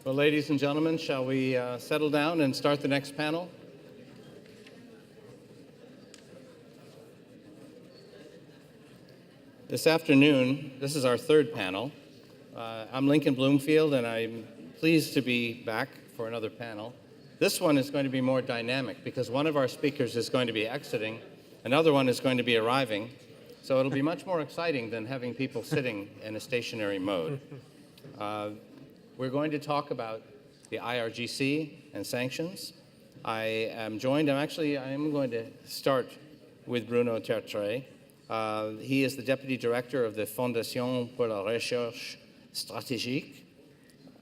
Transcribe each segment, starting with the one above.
Well, ladies and gentlemen, shall we settle down and start the next panel? This afternoon, this is our third panel. I'm Lincoln Bloomfield, and I'm pleased to be back for another panel. This one is going to be more dynamic because one of our speakers is going to be exiting, another one is going to be arriving, so it'll be much more exciting than having people sitting in a stationary mode. We're going to talk about the IRGC and sanctions. I am going to start with Bruno Tertrais. He is the Deputy Director of the Fondation pour la Recherche Stratégique.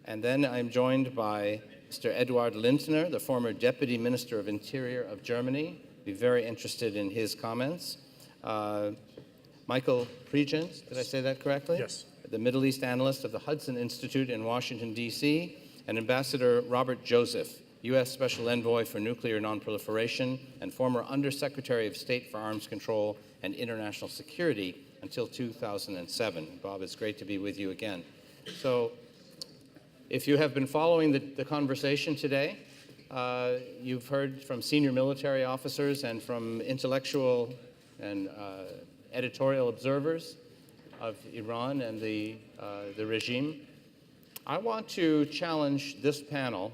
And then I'm joined by Mr. Eduard Lindner, the former Deputy Minister of Interior of Germany. Be very interested in his comments. Michael Pregent, did I say that correctly? Yes. The Middle East analyst of the Hudson Institute in Washington, D.C., and Ambassador Robert Joseph, U.S. Special Envoy for Nuclear Nonproliferation and former Undersecretary of State for Arms Control and International Security until 2007. Bob, it's great to be with you again. So if you have been following the conversation today, you've heard from senior military officers and from intellectual and editorial observers of Iran and the regime. I want to challenge this panel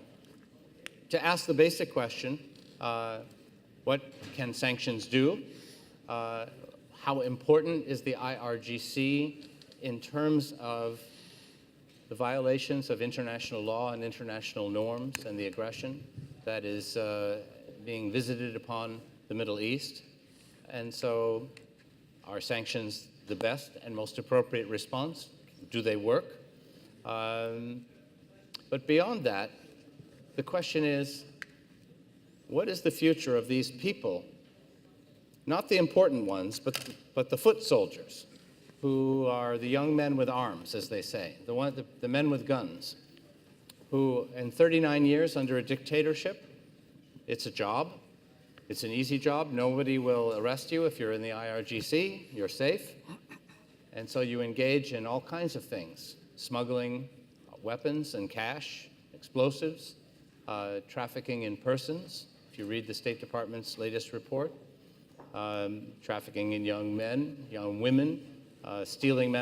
to ask the basic question, what can sanctions do? How important is the IRGC in terms of the violations of international law and international norms and the aggression that is being visited upon the Middle East? And so are sanctions the best and most appropriate response? Do they work? But beyond that, the question is, what is the future of these people? Not the important ones, but the foot soldiers, who are the young men with arms, as they say, the men with guns, who in 39 years under a dictatorship, it's a job. It's an easy job. Nobody will arrest you if you're in the IRGC. You're safe. And so you engage in all kinds of things, smuggling weapons and cash, explosives, trafficking in persons, if you read the State Department's latest report, trafficking in young men, young women, stealing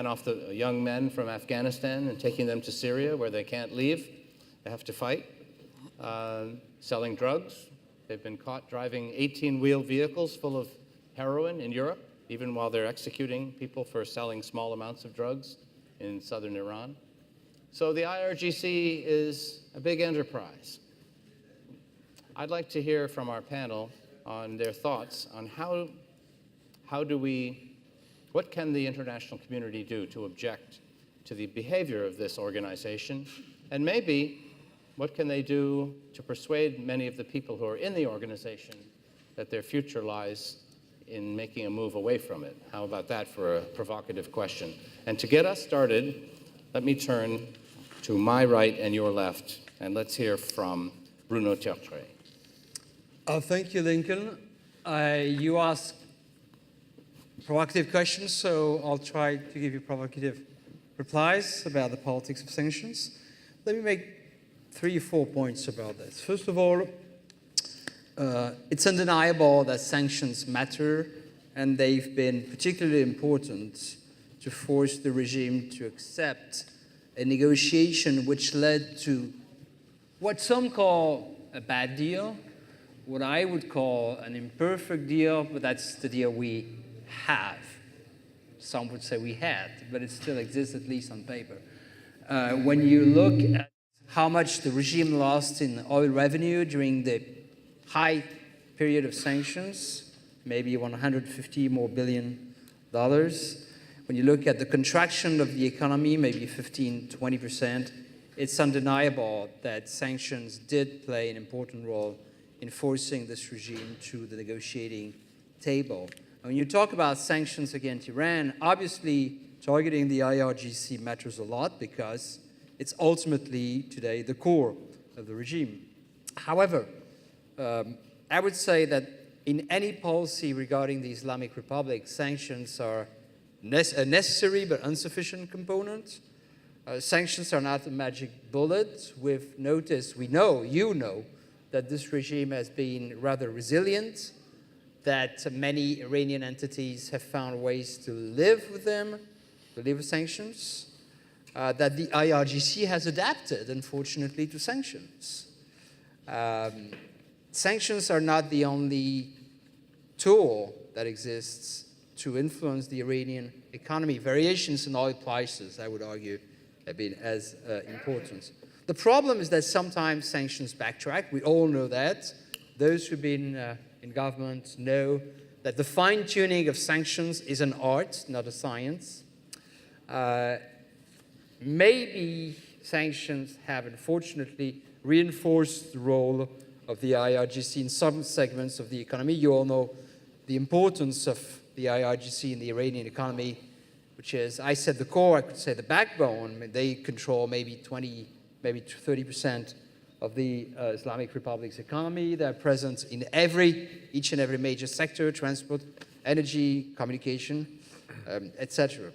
young men from Afghanistan and taking them to Syria where they can't leave. They have to fight. Selling drugs. They've been caught driving 18-wheel vehicles full of heroin in Europe, even while they're executing people for selling small amounts of drugs in southern Iran. So the IRGC is a big enterprise. I'd like to hear from our panel on their thoughts on what can the international community do to object to the behavior of this organization, and maybe what can they do to persuade many of the people who are in the organization that their future lies in making a move away from it? How about that for a provocative question? And to get us started, let me turn to my right and your left, and let's hear from Bruno Tertrais. Thank you, Lincoln. You asked provocative questions, so I'll try to give you provocative replies about the politics of sanctions. Let me make 3 or 4 points about this. First of all, it's undeniable that sanctions matter, and they've been particularly important to force the regime to accept a negotiation which led to what some call a bad deal, what I would call an imperfect deal, but that's the deal we have. Some would say we had, but it still exists, at least on paper. When you look at how much the regime lost in oil revenue during the high period of sanctions, maybe $150 billion more. When you look at the contraction of the economy, maybe 15, 20%, it's undeniable that sanctions did play an important role in forcing this regime to the negotiating table. When you talk about sanctions against Iran, obviously targeting the IRGC matters a lot because it's ultimately today the core of the regime. However, I would say that in any policy regarding the Islamic Republic, sanctions are a necessary but insufficient component. Sanctions are not a magic bullet. We've noticed, we know, you know, that this regime has been rather resilient, that many Iranian entities have found ways to live with them, to live with sanctions, that the IRGC has adapted, unfortunately, to sanctions. Sanctions are not the only tool that exists to influence the Iranian economy. Variations in oil prices, I would argue, have been as important. The problem is that sometimes sanctions backtrack. We all know that. Those who've been in government know that the fine-tuning of sanctions is an art, not a science. Maybe sanctions have unfortunately reinforced the role of the IRGC in some segments of the economy. You all know the importance of the IRGC in the Iranian economy, which is, I said the core, I could say the backbone. They control maybe 20, maybe 30% of the Islamic Republic's economy. They're present in each and every major sector: transport, energy, communication, etc.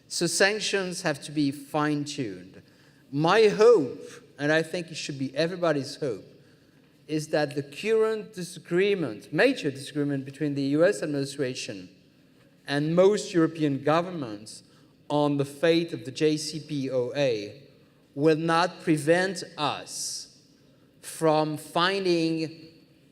So sanctions have to be fine-tuned. My hope, and I think it should be everybody's hope, is that the current disagreement, major disagreement between the US administration and most European governments on the fate of the JCPOA will not prevent us from finding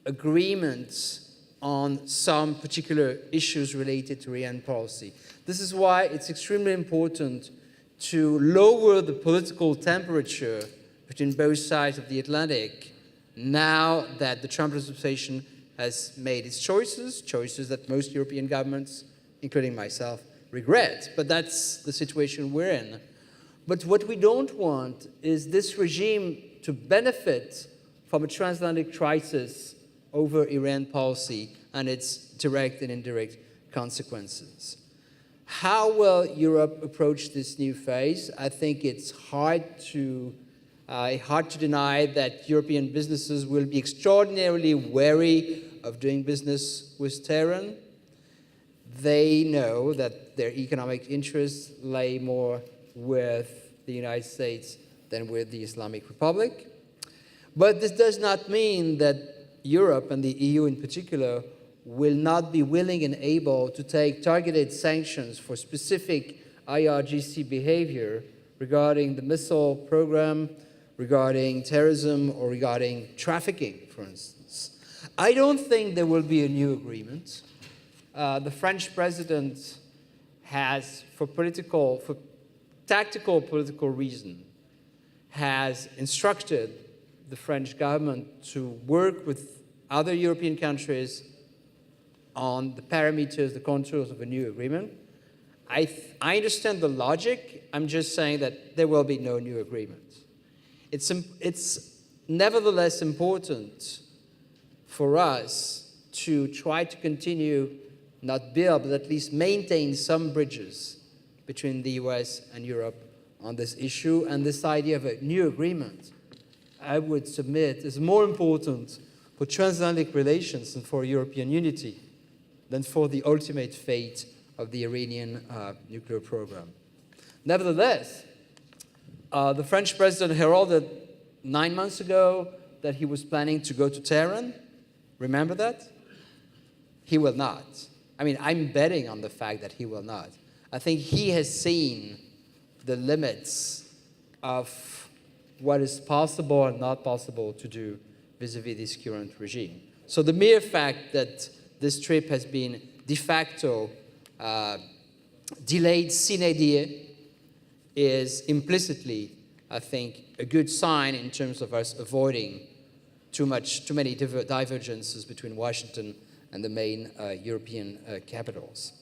agreements on some particular issues related to Iran policy. This is why it's extremely important to lower the political temperature between both sides of the Atlantic now that the Trump administration has made its choices that most European governments, including myself, regret. But that's the situation we're in. But what we don't want is this regime to benefit from a transatlantic crisis over Iran policy and its direct and indirect consequences. How will Europe approach this new phase? I think it's hard to deny that European businesses will be extraordinarily wary of doing business with Tehran. They know that their economic interests lay more with the United States than with the Islamic Republic. But this does not mean that Europe, and the EU in particular, will not be willing and able to take targeted sanctions for specific IRGC behavior regarding the missile program, regarding terrorism, or regarding trafficking, for instance. I don't think there will be a new agreement. The French president has, for tactical political reason, has instructed the French government to work with other European countries on the parameters, the contours of a new agreement. I understand the logic. I'm just saying that there will be no new agreement. It's nevertheless important for us to try to continue, not build, but at least maintain some bridges between the US and Europe on this issue. And this idea of a new agreement, I would submit, is more important for transatlantic relations and for European unity than for the ultimate fate of the Iranian nuclear program. Nevertheless, the French president heralded 9 months ago that he was planning to go to Tehran. Remember that? He will not. I mean, I'm betting on the fact that he will not. I think he has seen the limits of what is possible and not possible to do vis-a-vis this current regime. So the mere fact that this trip has been de facto delayed sine die is implicitly, I think, a good sign in terms of us avoiding too many divergences between Washington and the main European capitals.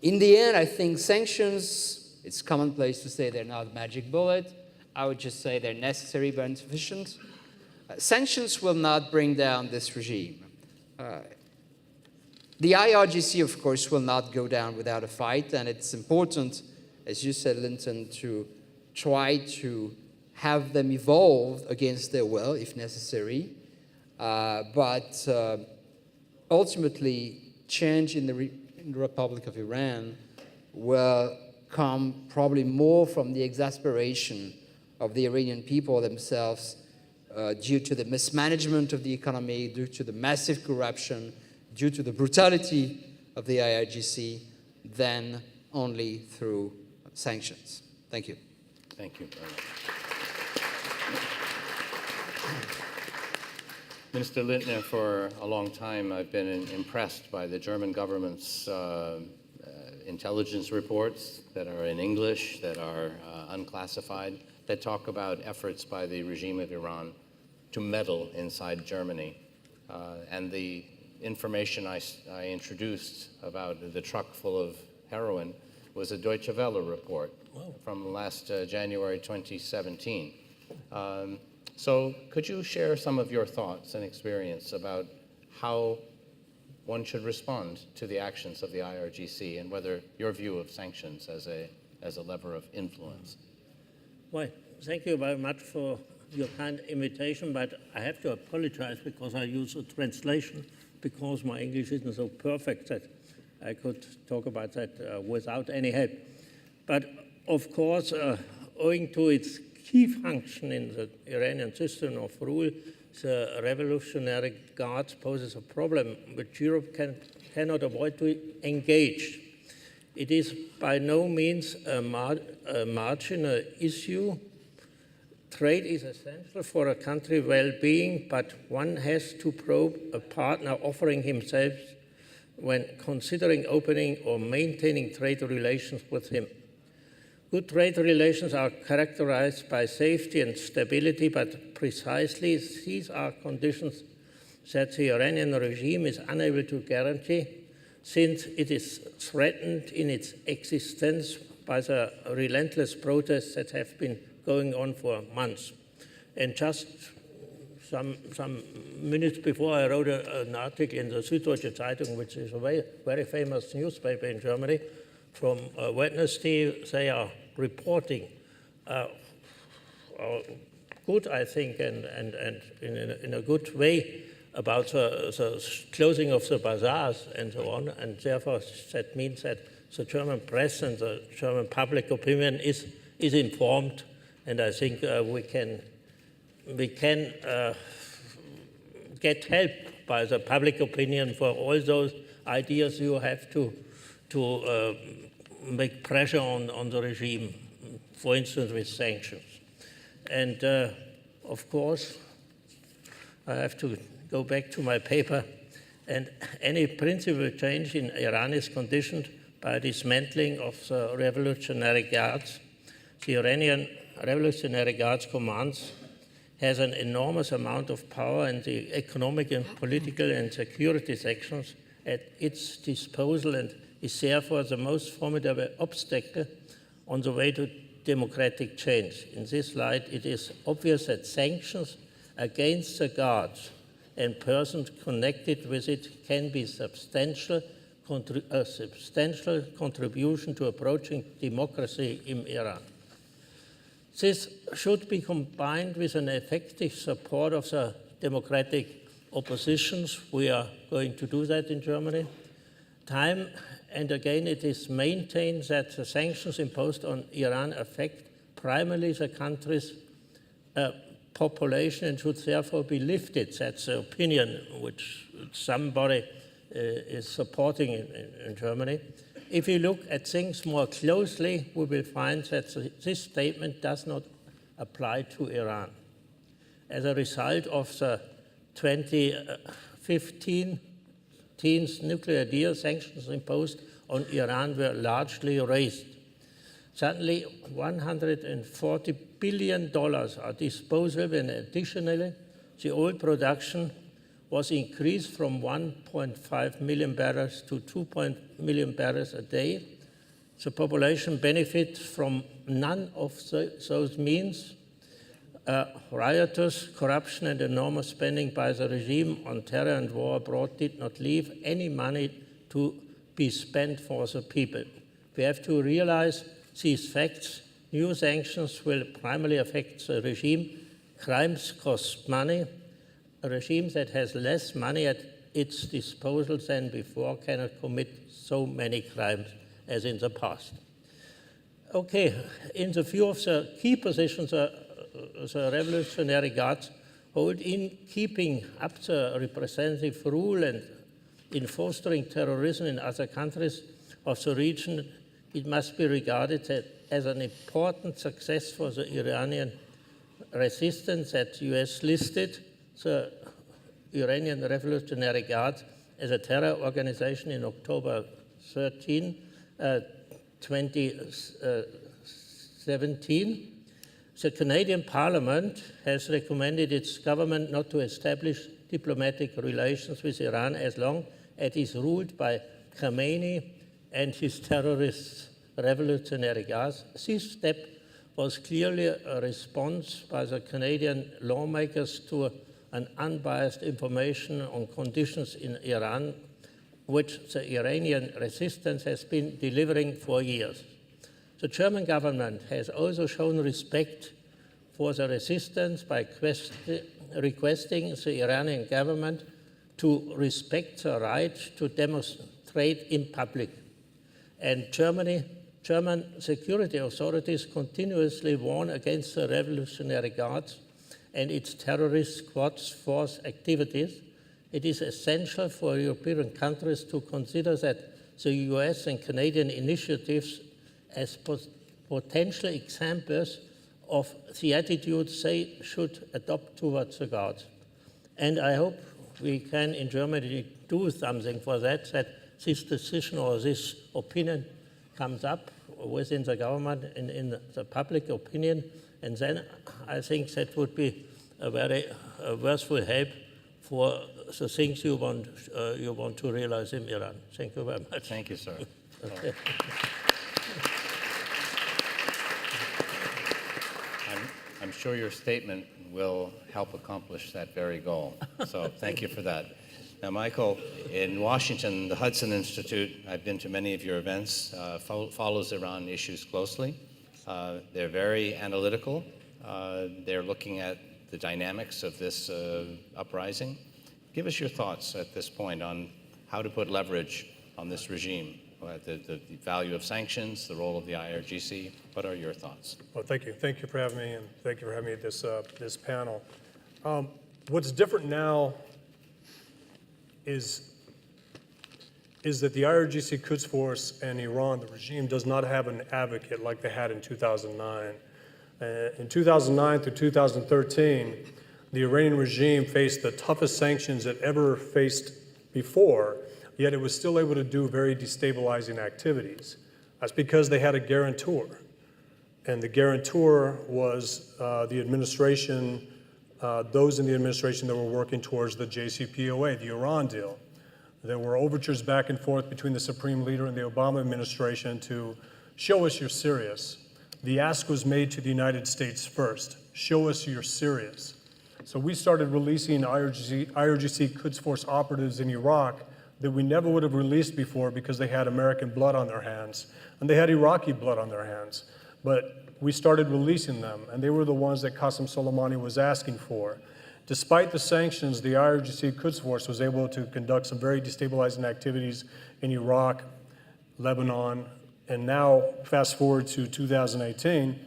In the end, I think sanctions, it's commonplace to say they're not a magic bullet. I would just say they're necessary but insufficient. Sanctions will not bring down this regime. The IRGC, of course, will not go down without a fight, and it's important, as you said, Linton, to try to have them evolve against their will, if necessary. But ultimately, change in the Republic of Iran will come probably more from the exasperation of the Iranian people themselves due to the mismanagement of the economy, due to the massive corruption, due to the brutality of the IRGC, than only through sanctions. Thank you. Thank you very much. Minister Lindner, for a long time I've been impressed by the German government's intelligence reports that are in English, that are unclassified, that talk about efforts by the regime of Iran to meddle inside Germany. And the information I introduced about the truck full of heroin was a Deutsche Welle report from last January 2017. So could you share some of your thoughts and experience about how one should respond to the actions of the IRGC and whether your view of sanctions as a lever of influence? Well, thank you very much for your kind invitation, but I have to apologize because I use a translation because my English isn't so perfect that I could talk about that without any help. But of course, owing to its key function in the Iranian system of rule, the Revolutionary Guard poses a problem which Europe cannot avoid to engage. It is by no means a marginal issue. Trade is essential for a country's well-being, but one has to probe a partner offering himself when considering opening or maintaining trade relations with him. Good trade relations are characterized by safety and stability, but precisely these are conditions that the Iranian regime is unable to guarantee, since it is threatened in its existence by the relentless protests that have been going on for months. And just some minutes before, I wrote an article in the Süddeutsche Zeitung, which is a very famous newspaper in Germany. From Wednesday, they are reporting good, I think, and in a good way about the closing of the bazaars and so on. And therefore, that means that the German press and the German public opinion is informed. And I think we can get help by the public opinion for all those ideas you have to make pressure on the regime, for instance, with sanctions. And of course, I have to go back to my paper, and any principal change in Iran is conditioned by dismantling of the Revolutionary Guards. The Iranian Revolutionary Guards commands has an enormous amount of power in the economic and political and security sections at its disposal, and is therefore the most formidable obstacle on the way to democratic change. In this light, it is obvious that sanctions against the Guards and persons connected with it can be a substantial contribution to approaching democracy in Iran. This should be combined with an effective support of the democratic oppositions. We are going to do that in Germany. Time and again, it is maintained that the sanctions imposed on Iran affect primarily the country's population and should therefore be lifted. That's the opinion which somebody is supporting in Germany. If you look at things more closely, we will find that this statement does not apply to Iran. As a result of the 2015 nuclear deal, sanctions imposed on Iran were largely raised. Suddenly, $140 billion are disposable, and additionally, the oil production was increased from 1.5 million barrels to 2 million barrels a day. The population benefits from none of those means. Riotous corruption and enormous spending by the regime on terror and war abroad did not leave any money to be spent for the people. We have to realize these facts. New sanctions will primarily affect the regime. Crimes cost money. A regime that has less money at its disposal than before cannot commit so many crimes as in the past. Okay, in the view of the key positions the Revolutionary Guards hold in keeping up the representative rule and in fostering terrorism in other countries of the region, it must be regarded as an important success for the Iranian resistance that the US listed the Iranian Revolutionary Guard as a terror organization in October 13, 2017. The Canadian Parliament has recommended its government not to establish diplomatic relations with Iran as long as it is ruled by Khamenei and his terrorist revolutionary guards. This step was clearly a response by the Canadian lawmakers to an unbiased information on conditions in Iran, which the Iranian resistance has been delivering for years. The German government has also shown respect for the resistance by requesting the Iranian government to respect the right to demonstrate in public. And German security authorities continuously warn against the Revolutionary Guards and its terrorist squads force activities. It is essential for European countries to consider that the US and Canadian initiatives as potential examples of the attitudes they should adopt towards the Guards. And I hope we can in Germany do something for that this decision or this opinion comes up within the government and in the public opinion, and then I think that would be a very worthwhile help for the things you want to realize in Iran. Thank you very much. Thank you, sir. Okay. I'm sure your statement will help accomplish that very goal. So thank you for that. Now, Michael, in Washington, the Hudson Institute, I've been to many of your events, follows Iran issues closely. They're very analytical. They're looking at the dynamics of this uprising. Give us your thoughts at this point on how to put leverage on this regime, the value of sanctions, the role of the IRGC. What are your thoughts? Well, thank you. Thank you for having me, and thank you for having me at this panel. What's different now is that the IRGC Quds Force and Iran, the regime, does not have an advocate like they had in 2009. In 2009 through 2013, the Iranian regime faced the toughest sanctions it ever faced before, yet it was still able to do very destabilizing activities. That's because they had a guarantor. And the guarantor was the administration, those in the administration that were working towards the JCPOA, the Iran deal. There were overtures back and forth between the Supreme Leader and the Obama administration to show us you're serious. The ask was made to the United States first, show us you're serious. So we started releasing IRGC Quds Force operatives in Iraq that we never would have released before because they had American blood on their hands, and they had Iraqi blood on their hands. But we started releasing them, and they were the ones that Qasem Soleimani was asking for. Despite the sanctions, the IRGC Quds Force was able to conduct some very destabilizing activities in Iraq, Lebanon, and now, fast forward to 2018,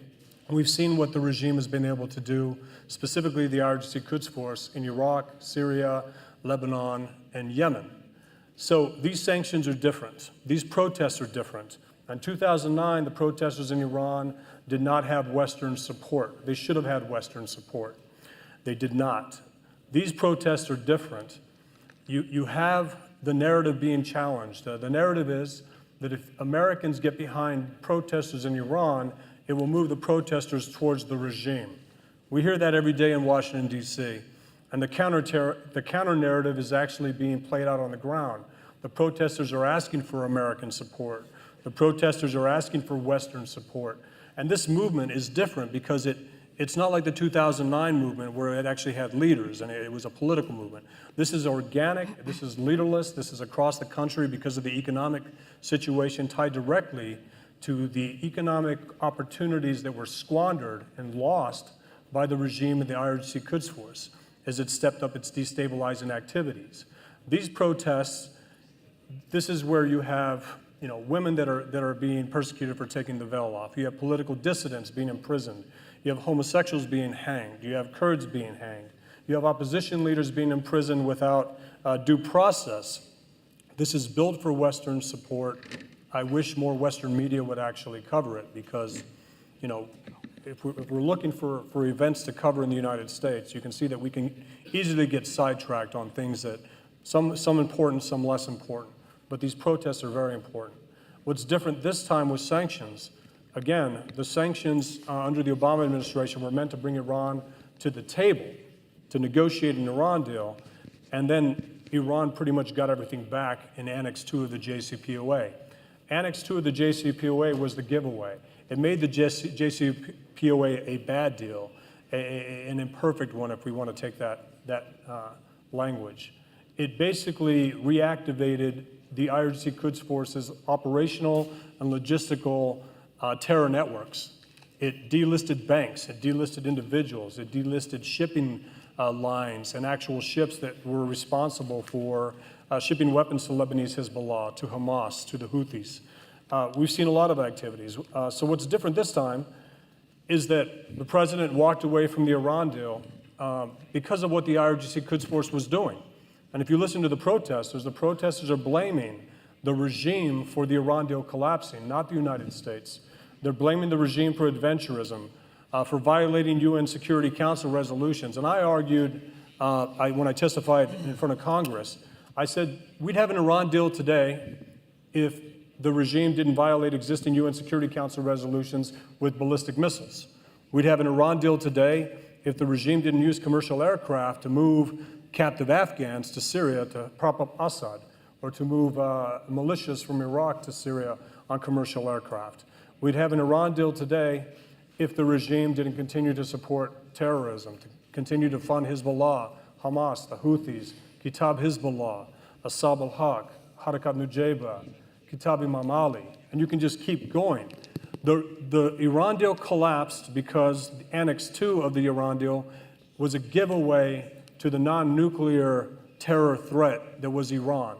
we've seen what the regime has been able to do, specifically the IRGC Quds Force in Iraq, Syria, Lebanon, and Yemen. So these sanctions are different. These protests are different. In 2009, the protesters in Iran did not have Western support. They should have had Western support. They did not. These protests are different. You have the narrative being challenged. The narrative is that if Americans get behind protesters in Iran, it will move the protesters towards the regime. We hear that every day in Washington, D.C., and the counter narrative is actually being played out on the ground. The protesters are asking for American support. The protesters are asking for Western support. And this movement is different because it's not like the 2009 movement where it actually had leaders and it was a political movement. This is organic, this is leaderless, this is across the country because of the economic situation tied directly to the economic opportunities that were squandered and lost by the regime and the IRGC Quds Force as it stepped up its destabilizing activities. These protests, this is where you have women that are being persecuted for taking the veil off. You have political dissidents being imprisoned. You have homosexuals being hanged. You have Kurds being hanged. You have opposition leaders being imprisoned without due process. This is built for Western support. I wish more Western media would actually cover it because, if we're looking for events to cover in the United States, you can see that we can easily get sidetracked on things that some important, some less important. But these protests are very important. What's different this time with sanctions, again, the sanctions under the Obama administration were meant to bring Iran to the table to negotiate an Iran deal, and then Iran pretty much got everything back in Annex 2 of the JCPOA. Annex 2 of the JCPOA was the giveaway. It made the JCPOA a bad deal, an imperfect one if we want to take that language. It basically reactivated the IRGC Quds Force's operational and logistical terror networks. It delisted banks, it delisted individuals, it delisted shipping lines and actual ships that were responsible for shipping weapons to Lebanese Hezbollah, to Hamas, to the Houthis. We've seen a lot of activities. So what's different this time is that the president walked away from the Iran deal because of what the IRGC Quds Force was doing. And if you listen to the protesters are blaming the regime for the Iran deal collapsing, not the United States. They're blaming the regime for adventurism, for violating UN Security Council resolutions. And I argued, when I testified in front of Congress, I said, we'd have an Iran deal today if the regime didn't violate existing UN Security Council resolutions with ballistic missiles. We'd have an Iran deal today if the regime didn't use commercial aircraft to move captive Afghans to Syria to prop up Assad, or to move militias from Iraq to Syria on commercial aircraft. We'd have an Iran deal today if the regime didn't continue to support terrorism, to continue to fund Hezbollah, Hamas, the Houthis, Kitab Hezbollah, Asab al-Haq, Harakat Nujayba, Kitab Imam Ali, and you can just keep going. The Iran deal collapsed because Annex 2 of the Iran deal was a giveaway to the non-nuclear terror threat that was Iran,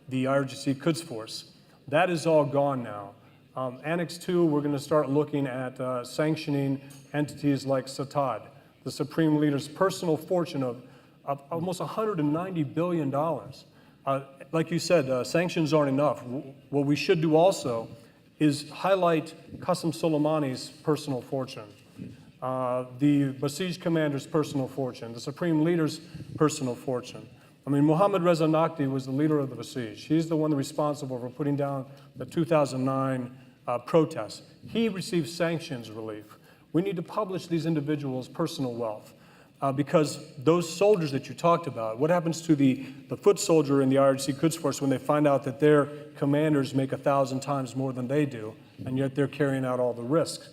the IRGC Quds Force. That is all gone now. Annex 2, we're going to start looking at sanctioning entities like Satad, the Supreme Leader's personal fortune of almost $190 billion. Like you said, sanctions aren't enough. What we should do also is highlight Qasem Soleimani's personal fortune, the Basij commander's personal fortune, the Supreme Leader's personal fortune. I mean, Mohammad Reza Nakhti was the leader of the Basij. He's the one responsible for putting down the 2009 protests. He received sanctions relief. We need to publish these individuals' personal wealth because those soldiers that you talked about, what happens to the foot soldier in the IRGC Quds Force when they find out that their commanders make 1,000 times more than they do, and yet they're carrying out all the risks?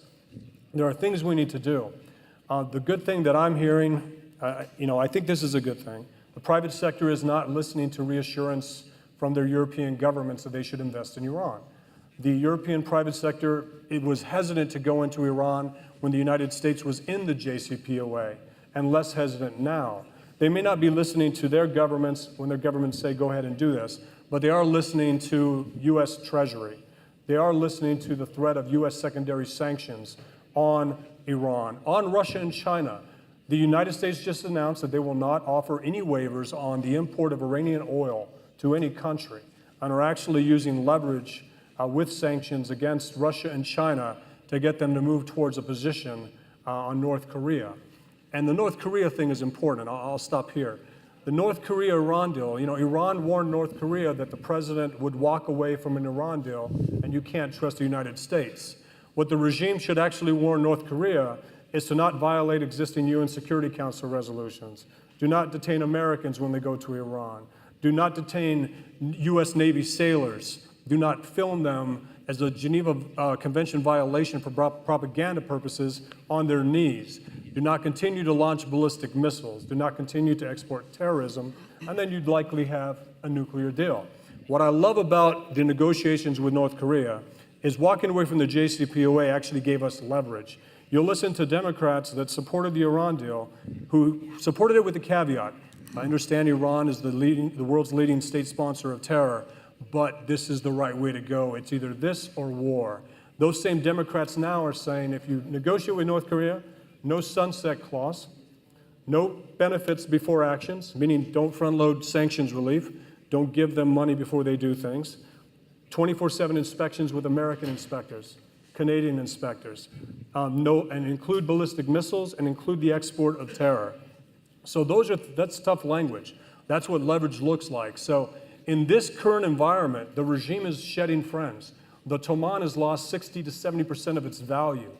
There are things we need to do. The good thing that I'm hearing, I think this is a good thing. The private sector is not listening to reassurance from their European governments that they should invest in Iran. The European private sector, it was hesitant to go into Iran when the United States was in the JCPOA, and less hesitant now. They may not be listening to their governments when their governments say, go ahead and do this, but they are listening to US Treasury. They are listening to the threat of US secondary sanctions on Iran, on Russia and China. The United States just announced that they will not offer any waivers on the import of Iranian oil to any country, and are actually using leverage with sanctions against Russia and China to get them to move towards a position on North Korea. And the North Korea thing is important. I'll stop here. The North Korea-Iran deal, Iran warned North Korea that the president would walk away from an Iran deal, and you can't trust the United States. What the regime should actually warn North Korea is to not violate existing UN Security Council resolutions. Do not detain Americans when they go to Iran. Do not detain US Navy sailors. Do not film them as a Geneva Convention violation for propaganda purposes on their knees. Do not continue to launch ballistic missiles. Do not continue to export terrorism, and then you'd likely have a nuclear deal. What I love about the negotiations with North Korea is walking away from the JCPOA actually gave us leverage. You'll listen to Democrats that supported the Iran deal, who supported it with the caveat. I understand Iran is the world's leading state sponsor of terror, but this is the right way to go. It's either this or war. Those same Democrats now are saying if you negotiate with North Korea, no sunset clause, no benefits before actions, meaning don't front-load sanctions relief, don't give them money before they do things, 24/7 inspections with American inspectors, Canadian inspectors, and include ballistic missiles and include the export of terror. So that's tough language. That's what leverage looks like. So in this current environment, the regime is shedding friends. The Toman has lost 60 to 70% of its value.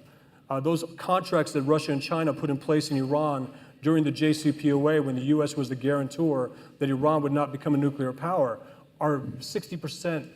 Those contracts that Russia and China put in place in Iran during the JCPOA, when the US was the guarantor that Iran would not become a nuclear power, are 60%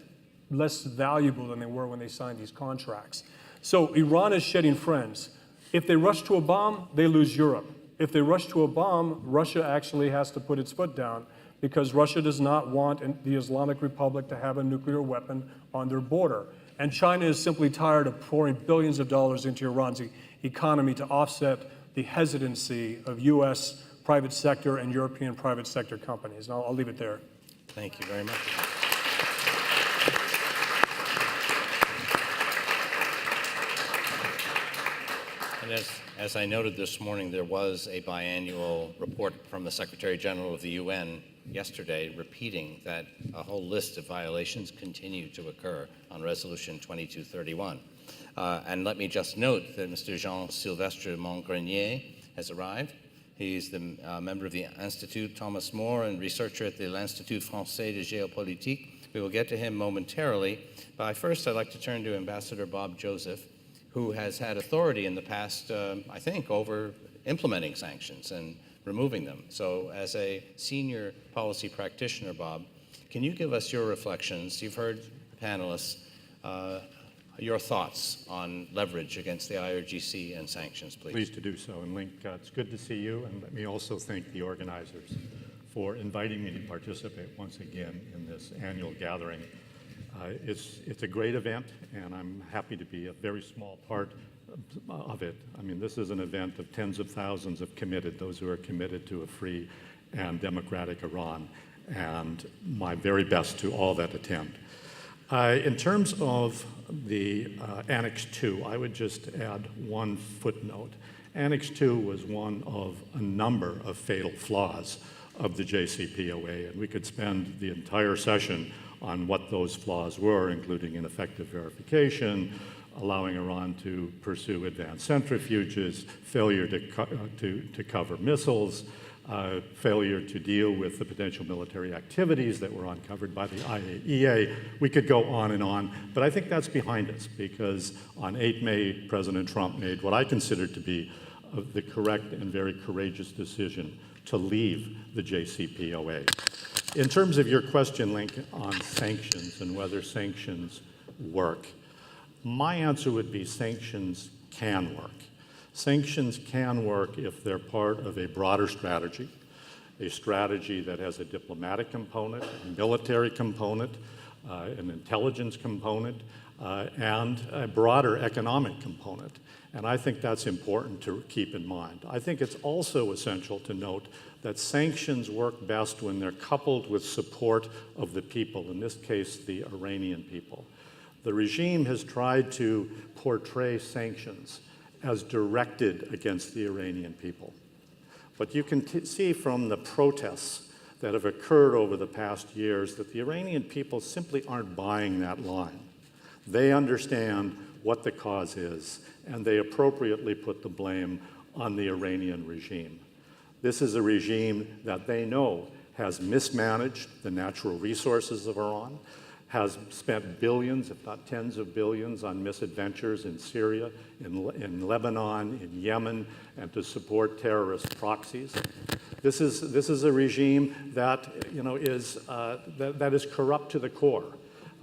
less valuable than they were when they signed these contracts. So Iran is shedding friends. If they rush to a bomb, they lose Europe. If they rush to a bomb, Russia actually has to put its foot down because Russia does not want the Islamic Republic to have a nuclear weapon on their border. And China is simply tired of pouring billions of dollars into Iran's economy to offset the hesitancy of US private sector and European private sector companies. And I'll leave it there. Thank you very much. And as I noted this morning, there was a biannual report from the Secretary General of the UN yesterday repeating that a whole list of violations continue to occur on Resolution 2231. And let me just note that Mr. Jean-Sylvestre Mongrenier has arrived. He's the member of the Institute Thomas More and researcher at the L'Institut Français de Géopolitique. We will get to him momentarily. But first, I'd like to turn to Ambassador Bob Joseph, who has had authority in the past, I think, over implementing sanctions and removing them. So as a senior policy practitioner, Bob, can you give us your reflections? You've heard the panelists, your thoughts on leverage against the IRGC and sanctions, please. Pleased to do so. And Link, it's good to see you. And let me also thank the organizers for inviting me to participate once again in this annual gathering. It's a great event, and I'm happy to be a very small part of it. I mean, this is an event of tens of thousands of those who are committed to a free and democratic Iran, and my very best to all that attend. In terms of the Annex 2, I would just add one footnote. Annex 2 was one of a number of fatal flaws of the JCPOA, and we could spend the entire session on what those flaws were, including ineffective verification, allowing Iran to pursue advanced centrifuges, failure to cover missiles, failure to deal with the potential military activities that were uncovered by the IAEA. We could go on, but I think that's behind us because on 8 May, President Trump made what I consider to be the correct and very courageous decision to leave the JCPOA. In terms of your question, Link, on sanctions and whether sanctions work, my answer would be sanctions can work. Sanctions can work if they're part of a broader strategy, a strategy that has a diplomatic component, a military component, an intelligence component, and a broader economic component. And I think that's important to keep in mind. I think it's also essential to note that sanctions work best when they're coupled with support of the people, in this case, the Iranian people. The regime has tried to portray sanctions as directed against the Iranian people. But you can see from the protests that have occurred over the past years that the Iranian people simply aren't buying that line. They understand what the cause is, and they appropriately put the blame on the Iranian regime. This is a regime that they know has mismanaged the natural resources of Iran, has spent billions, if not tens of billions, on misadventures in Syria, in Lebanon, in Yemen, and to support terrorist proxies. This is a regime that that is corrupt to the core.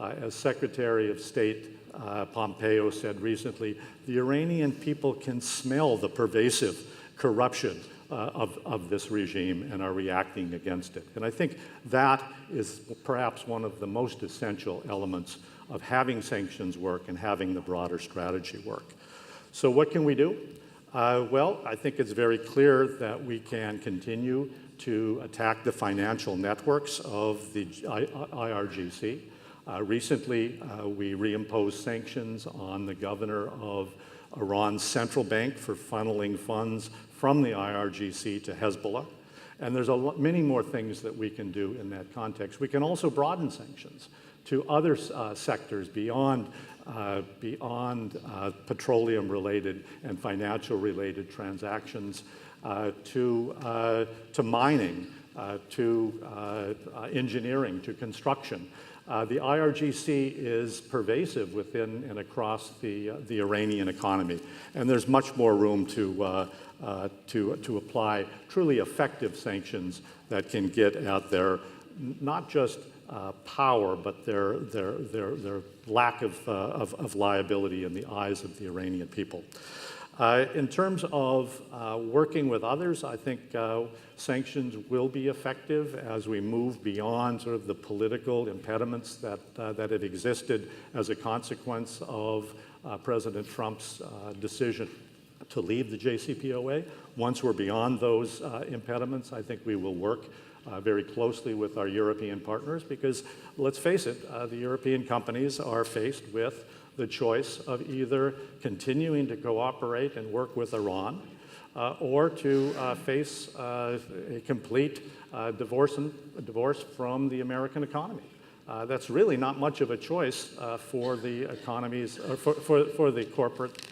As Secretary of State Pompeo said recently, the Iranian people can smell the pervasive corruption of this regime and are reacting against it. And I think that is perhaps one of the most essential elements of having sanctions work and having the broader strategy work. So what can we do? Well, I think it's very clear that we can continue to attack the financial networks of the IRGC. Recently, we reimposed sanctions on the governor of Iran's central bank for funneling funds from the IRGC to Hezbollah. And there's many more things that we can do in that context. We can also broaden sanctions to other sectors beyond petroleum-related and financial-related transactions, to mining, to engineering, to construction. The IRGC is pervasive within and across the Iranian economy, and there's much more room to apply truly effective sanctions that can get at their not just power, but their lack of liability in the eyes of the Iranian people. In terms of working with others, I think sanctions will be effective as we move beyond sort of the political impediments that have existed as a consequence of President Trump's decision to leave the JCPOA. Once we're beyond those impediments, I think we will work very closely with our European partners because, let's face it, the European companies are faced with the choice of either continuing to cooperate and work with Iran or to face a complete divorce from the American economy. That's really not much of a choice for the economies, for the corporate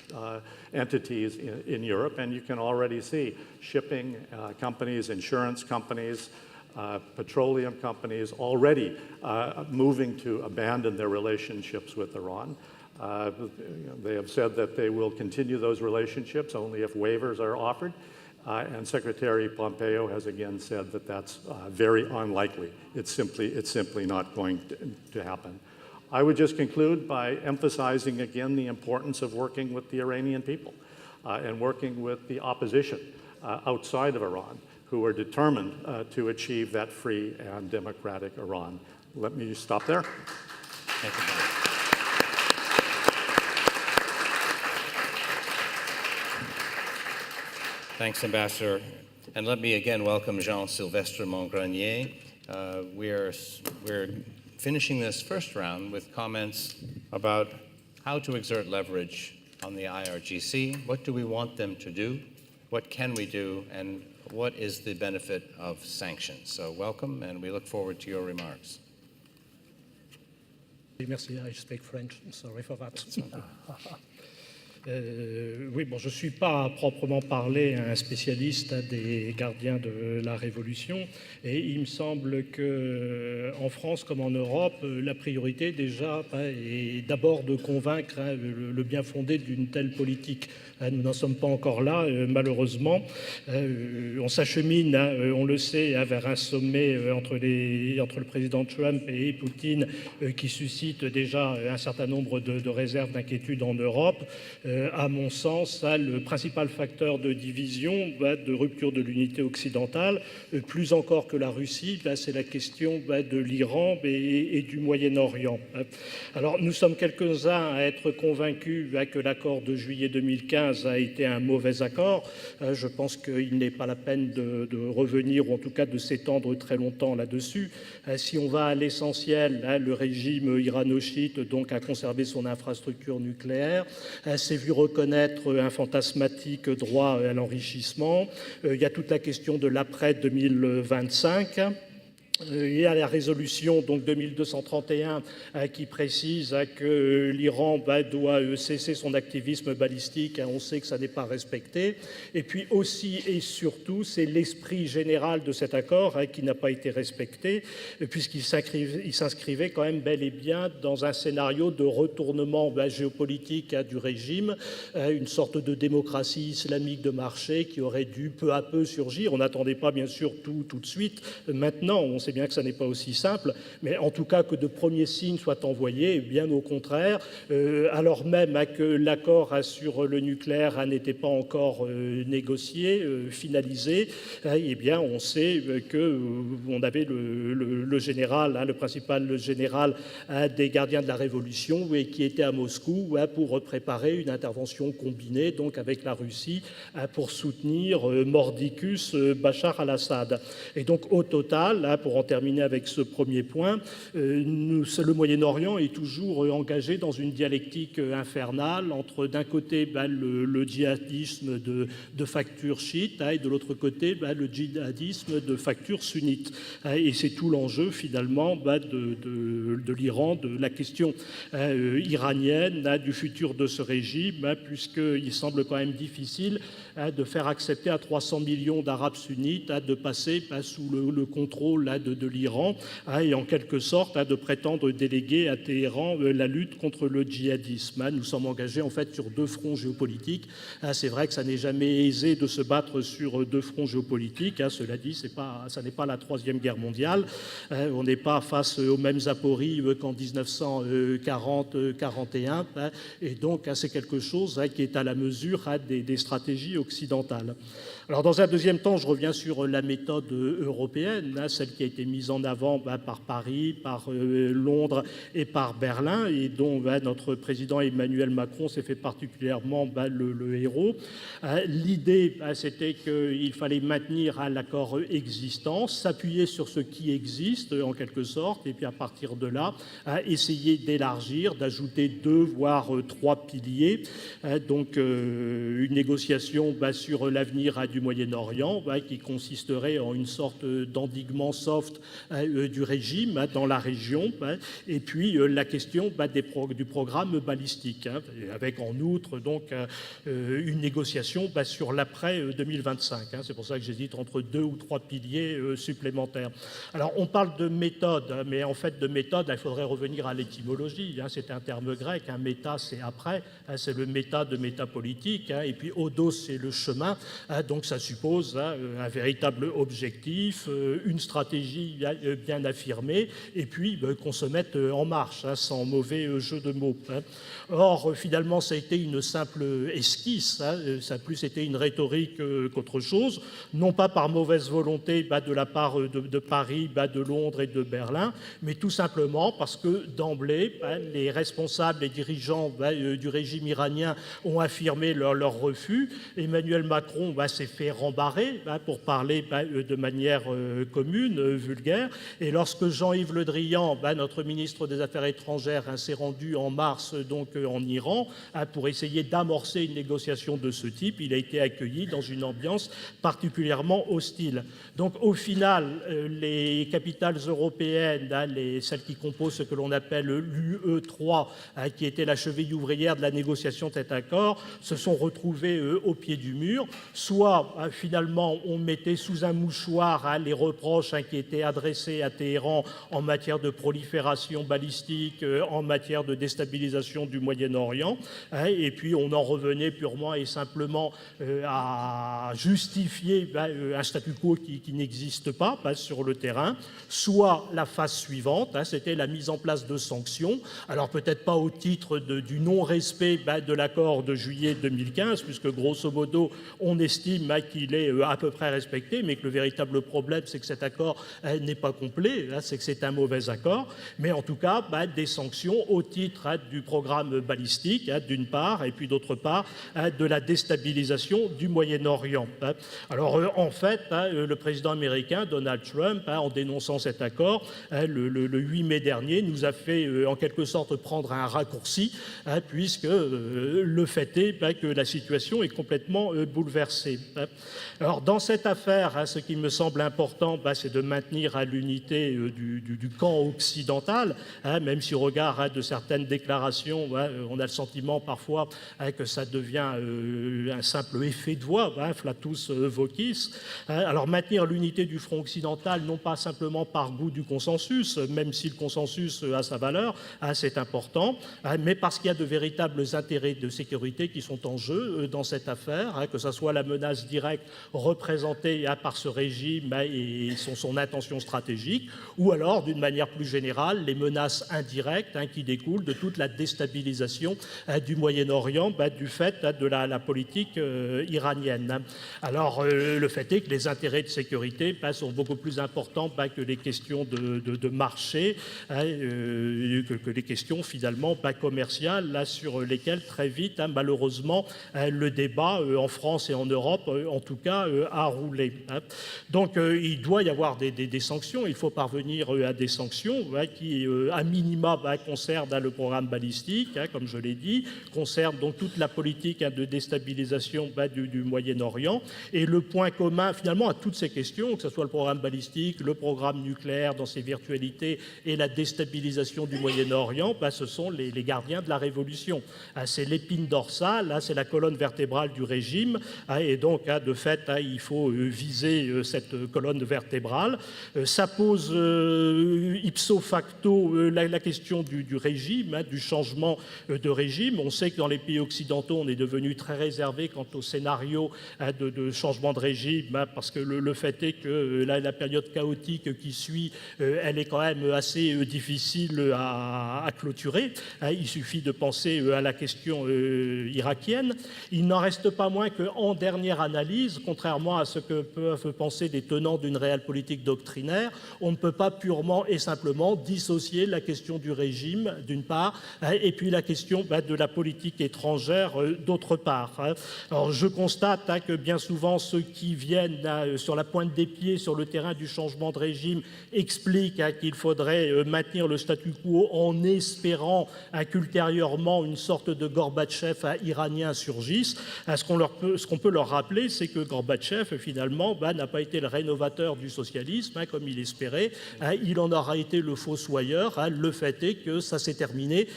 entities in Europe, and you can already see shipping companies, insurance companies, petroleum companies already moving to abandon their relationships with Iran. They have said that they will continue those relationships only if waivers are offered, and Secretary Pompeo has again said that that's very unlikely. It's simply not going to happen. I would just conclude by emphasizing again the importance of working with the Iranian people and working with the opposition outside of Iran, who are determined to achieve that free and democratic Iran. Let me stop there. Thank you, Bob. Thanks, Ambassador. And let me again welcome Jean-Sylvestre Mongrenier. We're finishing this first round with comments about how to exert leverage on the IRGC. What do we want them to do? What can we do? And what is the benefit of sanctions? So welcome, and we look forward to your remarks. Merci, I speak French. I'm sorry for that. Oui, bon, je ne suis pas à proprement parler un spécialiste des gardiens de la Révolution, et il me semble qu'en France comme en Europe, la priorité déjà est d'abord de convaincre le bien fondé d'une telle politique. Nous n'en sommes pas encore là, malheureusement. On s'achemine, on le sait, vers un sommet entre le président Trump et Poutine qui suscite déjà un certain nombre de réserves, d'inquiétudes en Europe. À mon sens, le principal facteur de division, de rupture de l'unité occidentale, plus encore que la Russie, c'est la question de l'Iran et du Moyen-Orient. Alors, nous sommes quelques-uns à être convaincus que l'accord de juillet 2015 a été un mauvais accord. Je pense qu'il n'est pas la peine de revenir, ou en tout cas de s'étendre très longtemps là-dessus. Si on va à l'essentiel, le régime irano-chiite donc a conservé son infrastructure nucléaire, s'est vu reconnaître un fantasmatique droit à l'enrichissement. Il y a toute la question de l'après 2025. Il y a la résolution donc 2231 qui précise que l'Iran doit cesser son activisme balistique. On sait que ça n'est pas respecté. Et puis aussi et surtout, c'est l'esprit général de cet accord qui n'a pas été respecté, puisqu'il s'inscrivait quand même bel et bien dans un scénario de retournement géopolitique du régime, une sorte de démocratie islamique de marché qui aurait dû peu à peu surgir. On n'attendait pas bien sûr tout de suite. Maintenant, on sait bien que ça n'est pas aussi simple, mais en tout cas que de premiers signes soient envoyés, bien au contraire, alors même que l'accord sur le nucléaire n'était pas encore négocié, finalisé, eh bien on sait qu'on avait le général, le principal général des gardiens de la Révolution, qui était à Moscou pour préparer une intervention combinée donc avec la Russie pour soutenir mordicus Bachar al-Assad. Et donc au total, pour en terminer avec ce premier point. Le Moyen-Orient est toujours engagé dans une dialectique infernale entre, d'un côté, le djihadisme de facture chiite et de l'autre côté, le djihadisme de facture sunnite. Et c'est tout l'enjeu, finalement, de l'Iran, de la question iranienne, du futur de ce régime, puisqu'il semble quand même difficile de faire accepter à 300 millions d'Arabes sunnites de passer sous le contrôle de l'Iran et en quelque sorte de prétendre déléguer à Téhéran la lutte contre le djihadisme. Nous sommes engagés en fait sur deux fronts géopolitiques. C'est vrai que ça n'est jamais aisé de se battre sur deux fronts géopolitiques. Cela dit, ça n'est pas la Troisième Guerre mondiale. On n'est pas face aux mêmes apories qu'en 1940-41. Et donc, c'est quelque chose qui est à la mesure des stratégies occidentales. Alors, dans un deuxième temps, je reviens sur la méthode européenne, celle qui a été mise en avant par Paris, par Londres et par Berlin, et dont notre président Emmanuel Macron s'est fait particulièrement le héros. L'idée, c'était qu'il fallait maintenir l'accord existant, s'appuyer sur ce qui existe, en quelque sorte, et puis à partir de là, essayer d'élargir, d'ajouter 2, voire 3 piliers. Donc, une négociation sur l'avenir du Moyen-Orient, qui consisterait en une sorte d'endiguement soft du régime dans la région, et puis la question du programme balistique, avec en outre donc une négociation sur l'après 2025. C'est pour ça que j'hésite entre 2 ou 3 piliers supplémentaires. Alors on parle de méthode, mais en fait de méthode, il faudrait revenir à l'étymologie. C'est un terme grec, méta c'est après, c'est le méta de métapolitique, et puis odos c'est le chemin, donc ça suppose un véritable objectif, une stratégie bien affirmée, et puis qu'on se mette en marche, sans mauvais jeu de mots. Or, finalement, ça a été une simple esquisse, ça a plus été une rhétorique qu'autre chose, non pas par mauvaise volonté de la part de Paris, de Londres et de Berlin, mais tout simplement parce que d'emblée, les responsables et dirigeants du régime iranien ont affirmé leur refus. Emmanuel Macron s'est fait rembarrer, pour parler de manière commune, vulgaire, et lorsque Jean-Yves Le Drian, notre ministre des Affaires étrangères, s'est rendu en mars donc en Iran pour essayer d'amorcer une négociation de ce type, il a été accueilli dans une ambiance particulièrement hostile. Donc au final, les capitales européennes, celles qui composent ce que l'on appelle l'UE3, qui était la cheville ouvrière de la négociation de cet accord, se sont retrouvées au pied du mur. Soit finalement on mettait sous un mouchoir les reproches qui étaient adressés à Téhéran en matière de prolifération balistique, en matière de déstabilisation du Moyen-Orient, et puis on en revenait purement et simplement à justifier un statu quo qui n'existe pas sur le terrain. Soit la phase suivante, c'était la mise en place de sanctions, alors peut-être pas au titre du non-respect de l'accord de juillet 2015, puisque grosso modo on estime qu'il est à peu près respecté, mais que le véritable problème c'est que cet accord n'est pas complet, c'est que c'est un mauvais accord, mais en tout cas des sanctions au titre du programme balistique d'une part, et puis d'autre part de la déstabilisation du Moyen-Orient. Alors en fait, le président américain Donald Trump, en dénonçant cet accord, le 8 mai dernier, nous a fait en quelque sorte prendre un raccourci, puisque le fait est que la situation est complètement bouleversée. Alors dans cette affaire, ce qui me semble important, c'est de maintenir l'unité du camp occidental, même si au regard de certaines déclarations, on a le sentiment parfois que ça devient un simple effet de voix, flatus vocis. Alors maintenir l'unité du front occidental, non pas simplement par goût du consensus, même si le consensus a sa valeur, c'est important, mais parce qu'il y a de véritables intérêts de sécurité qui sont en jeu dans cette affaire, que ce soit la menace directe représentée par ce régime et son intention stratégique, ou alors, d'une manière plus générale, les menaces indirectes qui découlent de toute la déstabilisation du Moyen-Orient du fait de la politique iranienne. Alors, le fait est que les intérêts de sécurité sont beaucoup plus importants que les questions de marché, que les questions finalement commerciales, sur lesquelles très vite, malheureusement, le débat en France et en Europe en tout cas à rouler. Donc il doit y avoir des sanctions, il faut parvenir à des sanctions qui, à minima, concernent le programme balistique, comme je l'ai dit, concernent donc toute la politique de déstabilisation du Moyen-Orient. Et le point commun, finalement, à toutes ces questions, que ce soit le programme balistique, le programme nucléaire dans ses virtualités et la déstabilisation du Moyen-Orient, ce sont les gardiens de la révolution. C'est l'épine dorsale, c'est la colonne vertébrale du régime, et donc, de fait, il faut viser cette colonne vertébrale. Ça pose ipso facto la question du régime, du changement de régime. On sait que dans les pays occidentaux, on est devenu très réservé quant au scénario de changement de régime, parce que le fait est que la période chaotique qui suit, elle est quand même assez difficile à clôturer. Il suffit de penser à la question irakienne. Il n'en reste pas moins qu'en dernière analyse, contrairement à ce que peuvent penser les tenants d'une réelle politique doctrinaire, on ne peut pas purement et simplement dissocier la question du régime, d'une part, et puis la question de la politique étrangère, d'autre part. Alors, je constate que bien souvent, ceux qui viennent sur la pointe des pieds sur le terrain du changement de régime expliquent qu'il faudrait maintenir le statu quo en espérant qu'ultérieurement une sorte de Gorbatchev iranien surgisse. Ce qu'on peut leur rappeler, c'est que Gorbatchev, finalement, n'a pas été le rénovateur du socialisme, comme il espérait. Il en aura été le fossoyeur. Le fait est que ça s'est terminé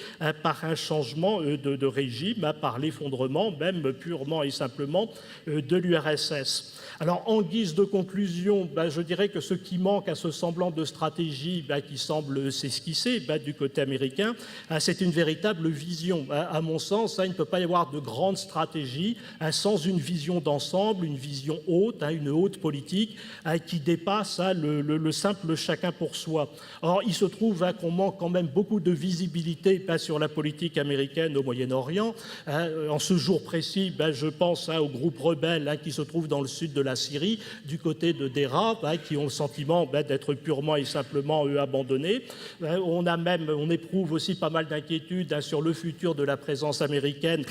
par un changement de régime, par l'effondrement, même purement et simplement, de l'URSS. Alors, en guise de conclusion, je dirais que ce qui manque à ce semblant de stratégie qui semble s'esquisser du côté américain, c'est une véritable vision. À mon sens, il ne peut pas y avoir de grande stratégie sans une vision d'ensemble, une vision haute, une haute politique qui dépasse le simple chacun pour soi. Or, il se trouve qu'on manque quand même beaucoup de visibilité sur la politique américaine au Moyen-Orient. En ce jour précis, je pense aux groupes rebelles qui se trouvent dans le sud de la Syrie, du côté de Dera, qui ont le sentiment d'être purement et simplement abandonnés. On éprouve aussi pas mal d'inquiétudes sur le futur de la présence américaine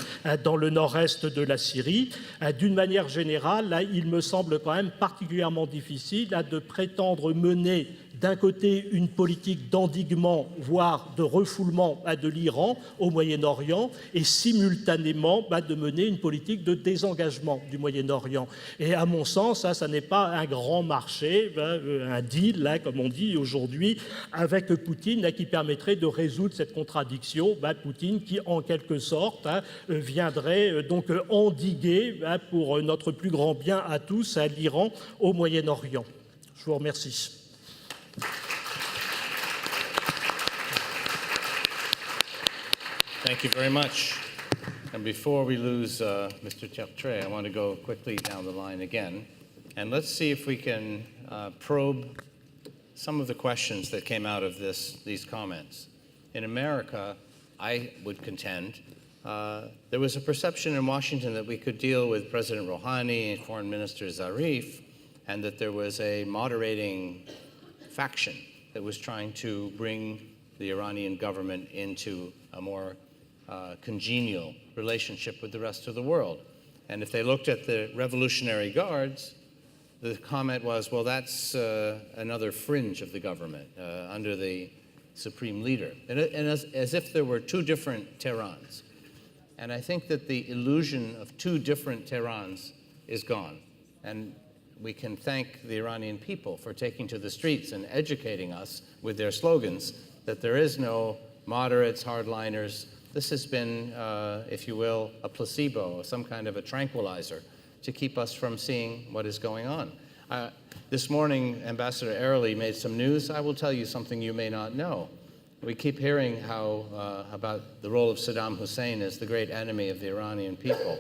dans le nord-est de la Syrie. D'une manière générale, il me semble quand même particulièrement difficile de prétendre mener d'un côté une politique d'endiguement, voire de refoulement de l'Iran au Moyen-Orient, et simultanément de mener une politique de désengagement du Moyen-Orient. Et à mon sens, ça n'est pas un grand marché, un deal, comme on dit aujourd'hui, avec Poutine, qui permettrait de résoudre cette contradiction. Poutine qui, en quelque sorte, viendrait donc endiguer, pour notre plus grand bien à tous, l'Iran au Moyen-Orient. Je vous remercie. Thank you very much. And before we lose Mr. Tertrais, I want to go quickly down the line again. And let's see if we can probe some of the questions that came out of these comments. In America, I would contend, there was a perception in Washington that we could deal with President Rouhani and Foreign Minister Zarif, and that there was a moderating faction that was trying to bring the Iranian government into a more congenial relationship with the rest of the world. And if they looked at the Revolutionary Guards, the comment was, well, that's another fringe of the government under the supreme leader. And as if there were two different Teherans. And I think that the illusion of two different Teherans is gone. And we can thank the Iranian people for taking to the streets and educating us with their slogans that there is no moderates, hardliners. This has been, if you will, a placebo, some kind of a tranquilizer to keep us from seeing what is going on. This morning, Ambassador Early made some news. I will tell you something you may not know. We keep hearing about the role of Saddam Hussein as the great enemy of the Iranian people.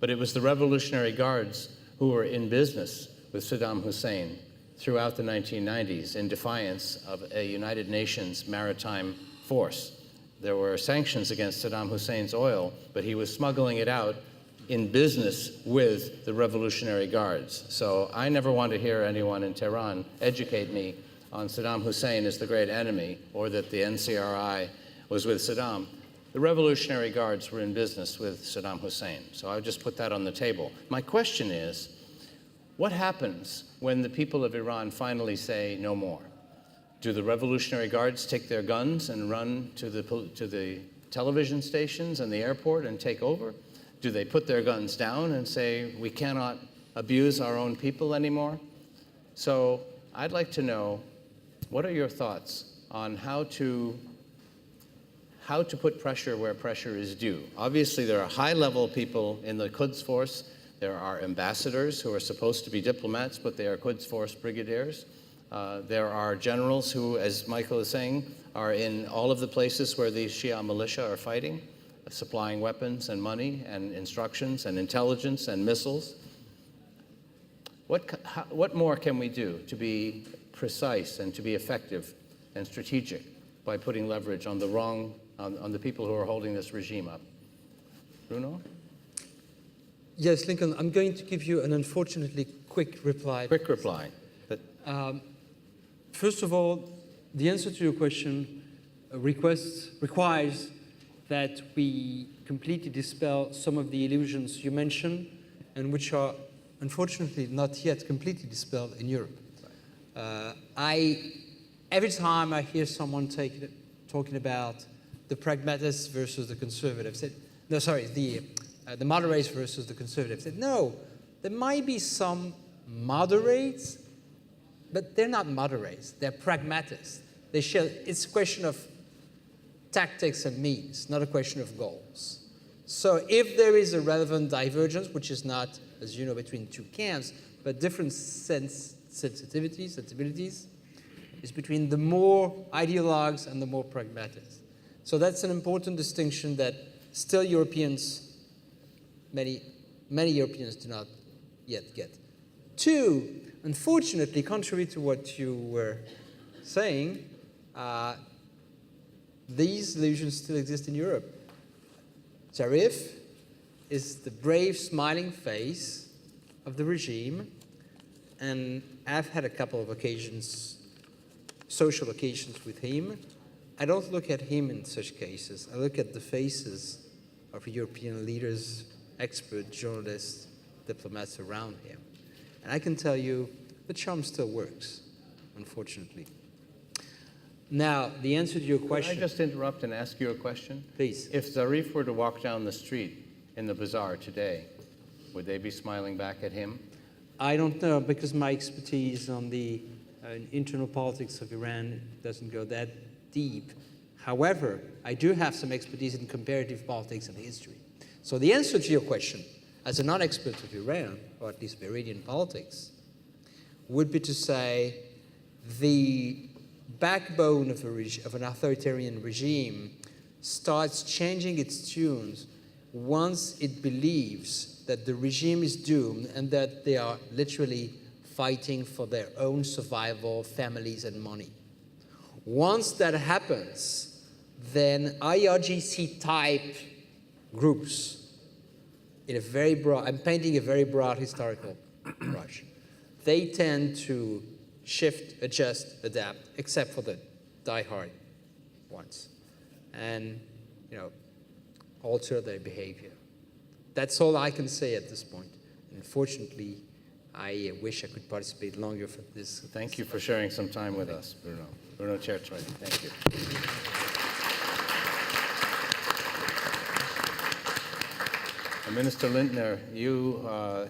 But it was the Revolutionary Guards who were in business with Saddam Hussein throughout the 1990s in defiance of a United Nations maritime force. There were sanctions against Saddam Hussein's oil, but he was smuggling it out in business with the Revolutionary Guards. So I never want to hear anyone in Tehran educate me on Saddam Hussein as the great enemy, or that the NCRI was with Saddam. The Revolutionary Guards were in business with Saddam Hussein. So I'll just put that on the table. My question is, what happens when the people of Iran finally say no more? Do the Revolutionary Guards take their guns and run to the television stations and the airport and take over? Do they put their guns down and say, we cannot abuse our own people anymore? So I'd like to know, what are your thoughts on how to put pressure where pressure is due? Obviously, there are high-level people in the Quds Force. There are ambassadors who are supposed to be diplomats, but they are Quds Force brigadiers. There are generals who, as Michael is saying, are in all of the places where the Shia militia are fighting, supplying weapons and money and instructions and intelligence and missiles. What more can we do to be precise and to be effective and strategic by putting leverage on the people who are holding this regime up? Bruno? Yes, Lincoln, I'm going to give you an unfortunately quick reply. Quick reply. First of all, the answer to your question requires that we completely dispel some of the illusions you mentioned and which are unfortunately not yet completely dispelled in Europe. Every time I hear someone talking about the pragmatists versus the conservatives, the moderates versus the conservatives, no, there might be some moderates, but they're not moderates, they're pragmatists. It's a question of tactics and means, not a question of goals. So if there is a relevant divergence, which is not, as you know, between two camps, but different sensibilities, is between the more ideologues and the more pragmatists. So that's an important distinction that still many Europeans do not yet get. Two, unfortunately, contrary to what you were saying, these illusions still exist in Europe. Zarif is the brave, smiling face of the regime, and I've had a couple of occasions, social occasions with him. I don't look at him in such cases. I look at the faces of European leaders, experts, journalists, diplomats around him. And I can tell you, the charm still works, unfortunately. Now, the answer to your question... Can I just interrupt and ask you a question? Please. If Zarif were to walk down the street in the bazaar today, would they be smiling back at him? I don't know, because my expertise on the internal politics of Iran doesn't go that deep. However, I do have some expertise in comparative politics and history. So the answer to your question, as a non-expert of Iran, or at least of Iranian politics, would be to say the backbone of an authoritarian regime starts changing its tunes once it believes that the regime is doomed and that they are literally fighting for their own survival, families, and money. Once that happens, then IRGC-type groups, in a very broad, I'm painting a very broad historical brush, they tend to shift, adjust, adapt, except for the die-hard ones, and alter their behavior. That's all I can say at this point. Unfortunately, I wish I could participate longer for this. Thank you for sharing some time with us, Bruno. Bruno Tertrais, thank you. Minister Lindner, you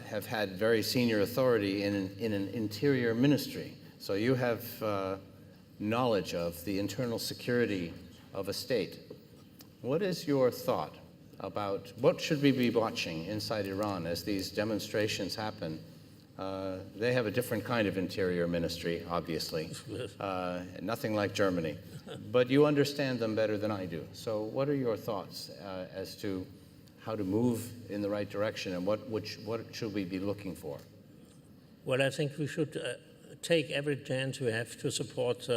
have had very senior authority in an interior ministry, so you have knowledge of the internal security of a state. What is your thought about what should we be watching inside Iran as these demonstrations happen? They have a different kind of interior ministry, obviously, nothing like Germany, but you understand them better than I do. So what are your thoughts as to how to move in the right direction, and what should we be looking for? Well, I think we should take every chance we have to support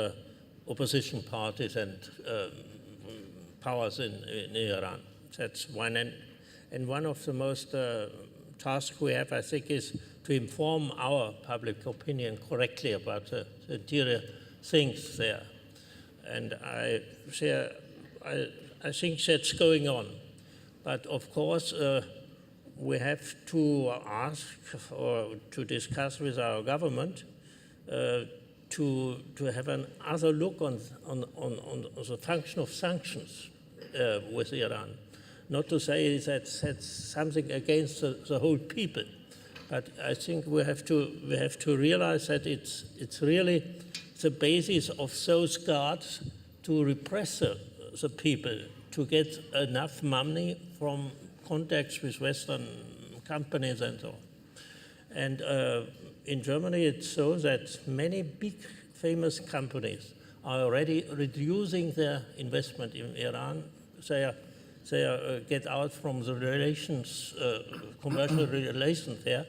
opposition parties and powers in Iran. That's one. And one of the most tasks we have, I think, is to inform our public opinion correctly about the interior things there. And I think that's going on. But of course, we have to ask or to discuss with our government to have another look on the function of sanctions with Iran. Not to say that that's something against the whole people, but I think we have to realize that it's really the basis of those guards to repress the people, to get enough money from contacts with Western companies and so on. And in Germany, it's so that many big famous companies are already reducing their investment in Iran. They get out from the relations, commercial relations there,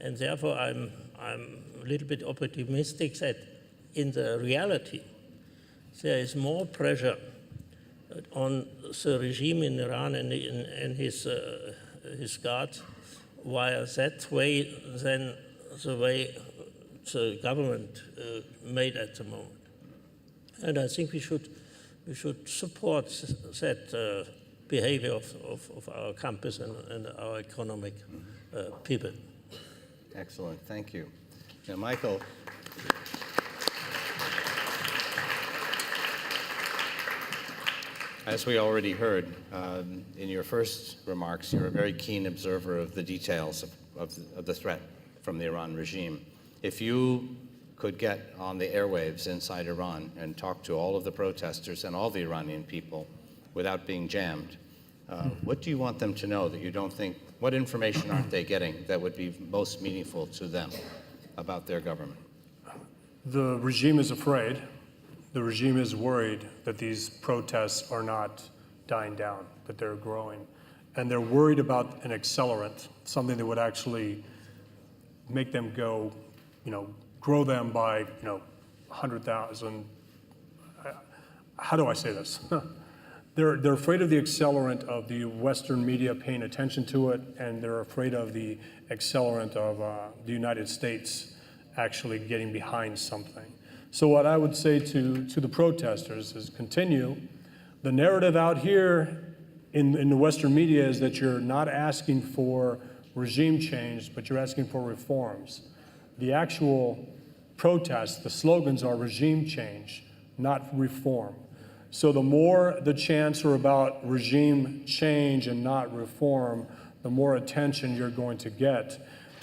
and therefore I'm a little bit optimistic that in the reality there is more pressure on the regime in Iran and his guards via that way than the way the government made at the moment. And I think we should support that behavior of our campus and our economic people. Excellent, thank you. Now, Michael, as we already heard in your first remarks, you're a very keen observer of the details of the threat from the Iran regime. If you could get on the airwaves inside Iran and talk to all of the protesters and all the Iranian people without being jammed, what do you want them to know that you don't think, what information aren't they getting that would be most meaningful to them about their government? The regime is afraid. The regime is worried that these protests are not dying down, that they're growing. And they're worried about an accelerant, something that would actually make them go, grow them by, 100,000. How do I say this? They're afraid of the accelerant of the Western media paying attention to it, and they're afraid of the accelerant of the United States actually getting behind something. So what I would say to the protesters is continue. The narrative out here in the Western media is that you're not asking for regime change, but you're asking for reforms. The actual protests, the slogans are regime change, not reform. So the more the chants are about regime change and not reform, the more attention you're going to get.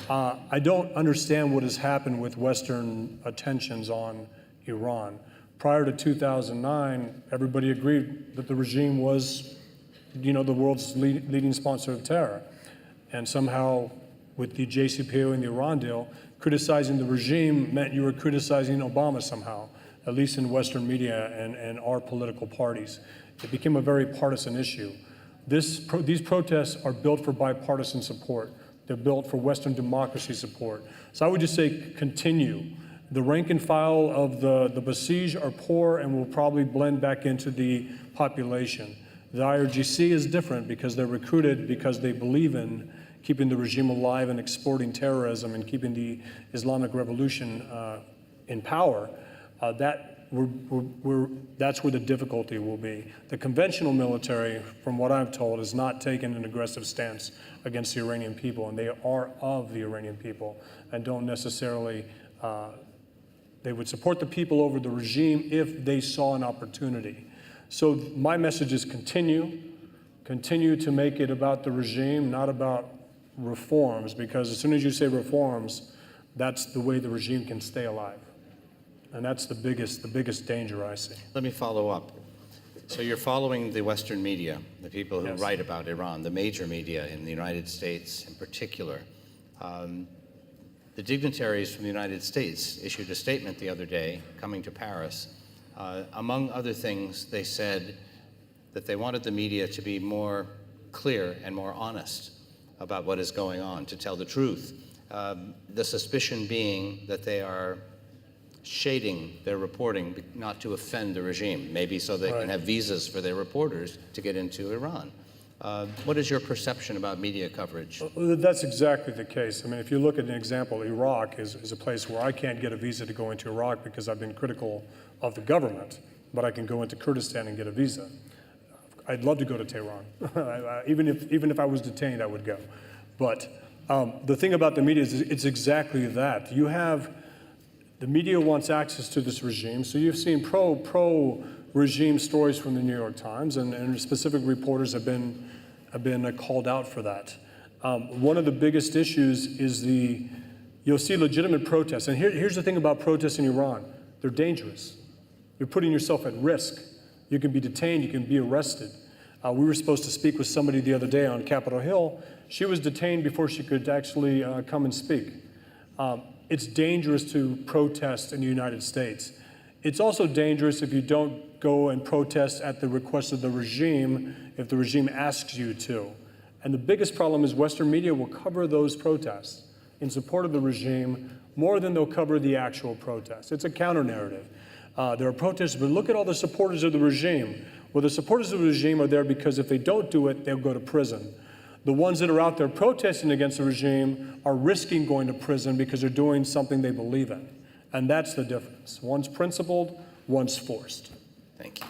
I don't understand what has happened with Western attentions on Iran. Prior to 2009, everybody agreed that the regime was, the world's leading sponsor of terror. And somehow, with the JCPOA and the Iran deal, criticizing the regime meant you were criticizing Obama somehow, at least in Western media and our political parties. It became a very partisan issue. These protests are built for bipartisan support. They're built for Western democracy support. So I would just say continue. The rank and file of the besieged are poor and will probably blend back into the population. The IRGC is different because they're recruited because they believe in keeping the regime alive and exporting terrorism and keeping the Islamic Revolution in power. That's where the difficulty will be. The conventional military, from what I'm told, has not taken an aggressive stance against the Iranian people, and they are of the Iranian people and don't necessarily, they would support the people over the regime if they saw an opportunity. So my message is continue to make it about the regime, not about reforms, because as soon as you say reforms, that's the way the regime can stay alive. And that's the biggest danger I see. Let me follow up. So you're following the Western media, the people who Yes. write about Iran, the major media in the United States in particular. The dignitaries from the United States issued a statement the other day coming to Paris. Among other things, they said that they wanted the media to be more clear and more honest about what is going on, to tell the truth. The suspicion being that they are shading their reporting not to offend the regime, maybe so they can have visas for their reporters to get into Iran. What is your perception about media coverage? That's exactly the case. I mean, if you look at an example, Iraq is a place where I can't get a visa to go into Iraq because I've been critical of the government, but I can go into Kurdistan and get a visa. I'd love to go to Tehran. Even if I was detained, I would go. But the thing about the media is it's exactly that. You have, the media wants access to this regime, so you've seen pro-regime stories from the New York Times, and specific reporters have been called out for that. One of the biggest issues is you'll see legitimate protests, and here's the thing about protests in Iran. They're dangerous. You're putting yourself at risk. You can be detained, you can be arrested. We were supposed to speak with somebody the other day on Capitol Hill. She was detained before she could actually come and speak. It's dangerous to protest in the United States. It's also dangerous if you don't go and protest at the request of the regime, if the regime asks you to. And the biggest problem is Western media will cover those protests in support of the regime more than they'll cover the actual protests. It's a counter-narrative. There are protests, but look at all the supporters of the regime. Well, the supporters of the regime are there because if they don't do it, they'll go to prison. The ones that are out there protesting against the regime are risking going to prison because they're doing something they believe in. And that's the difference. One's principled, one's forced. Thank you.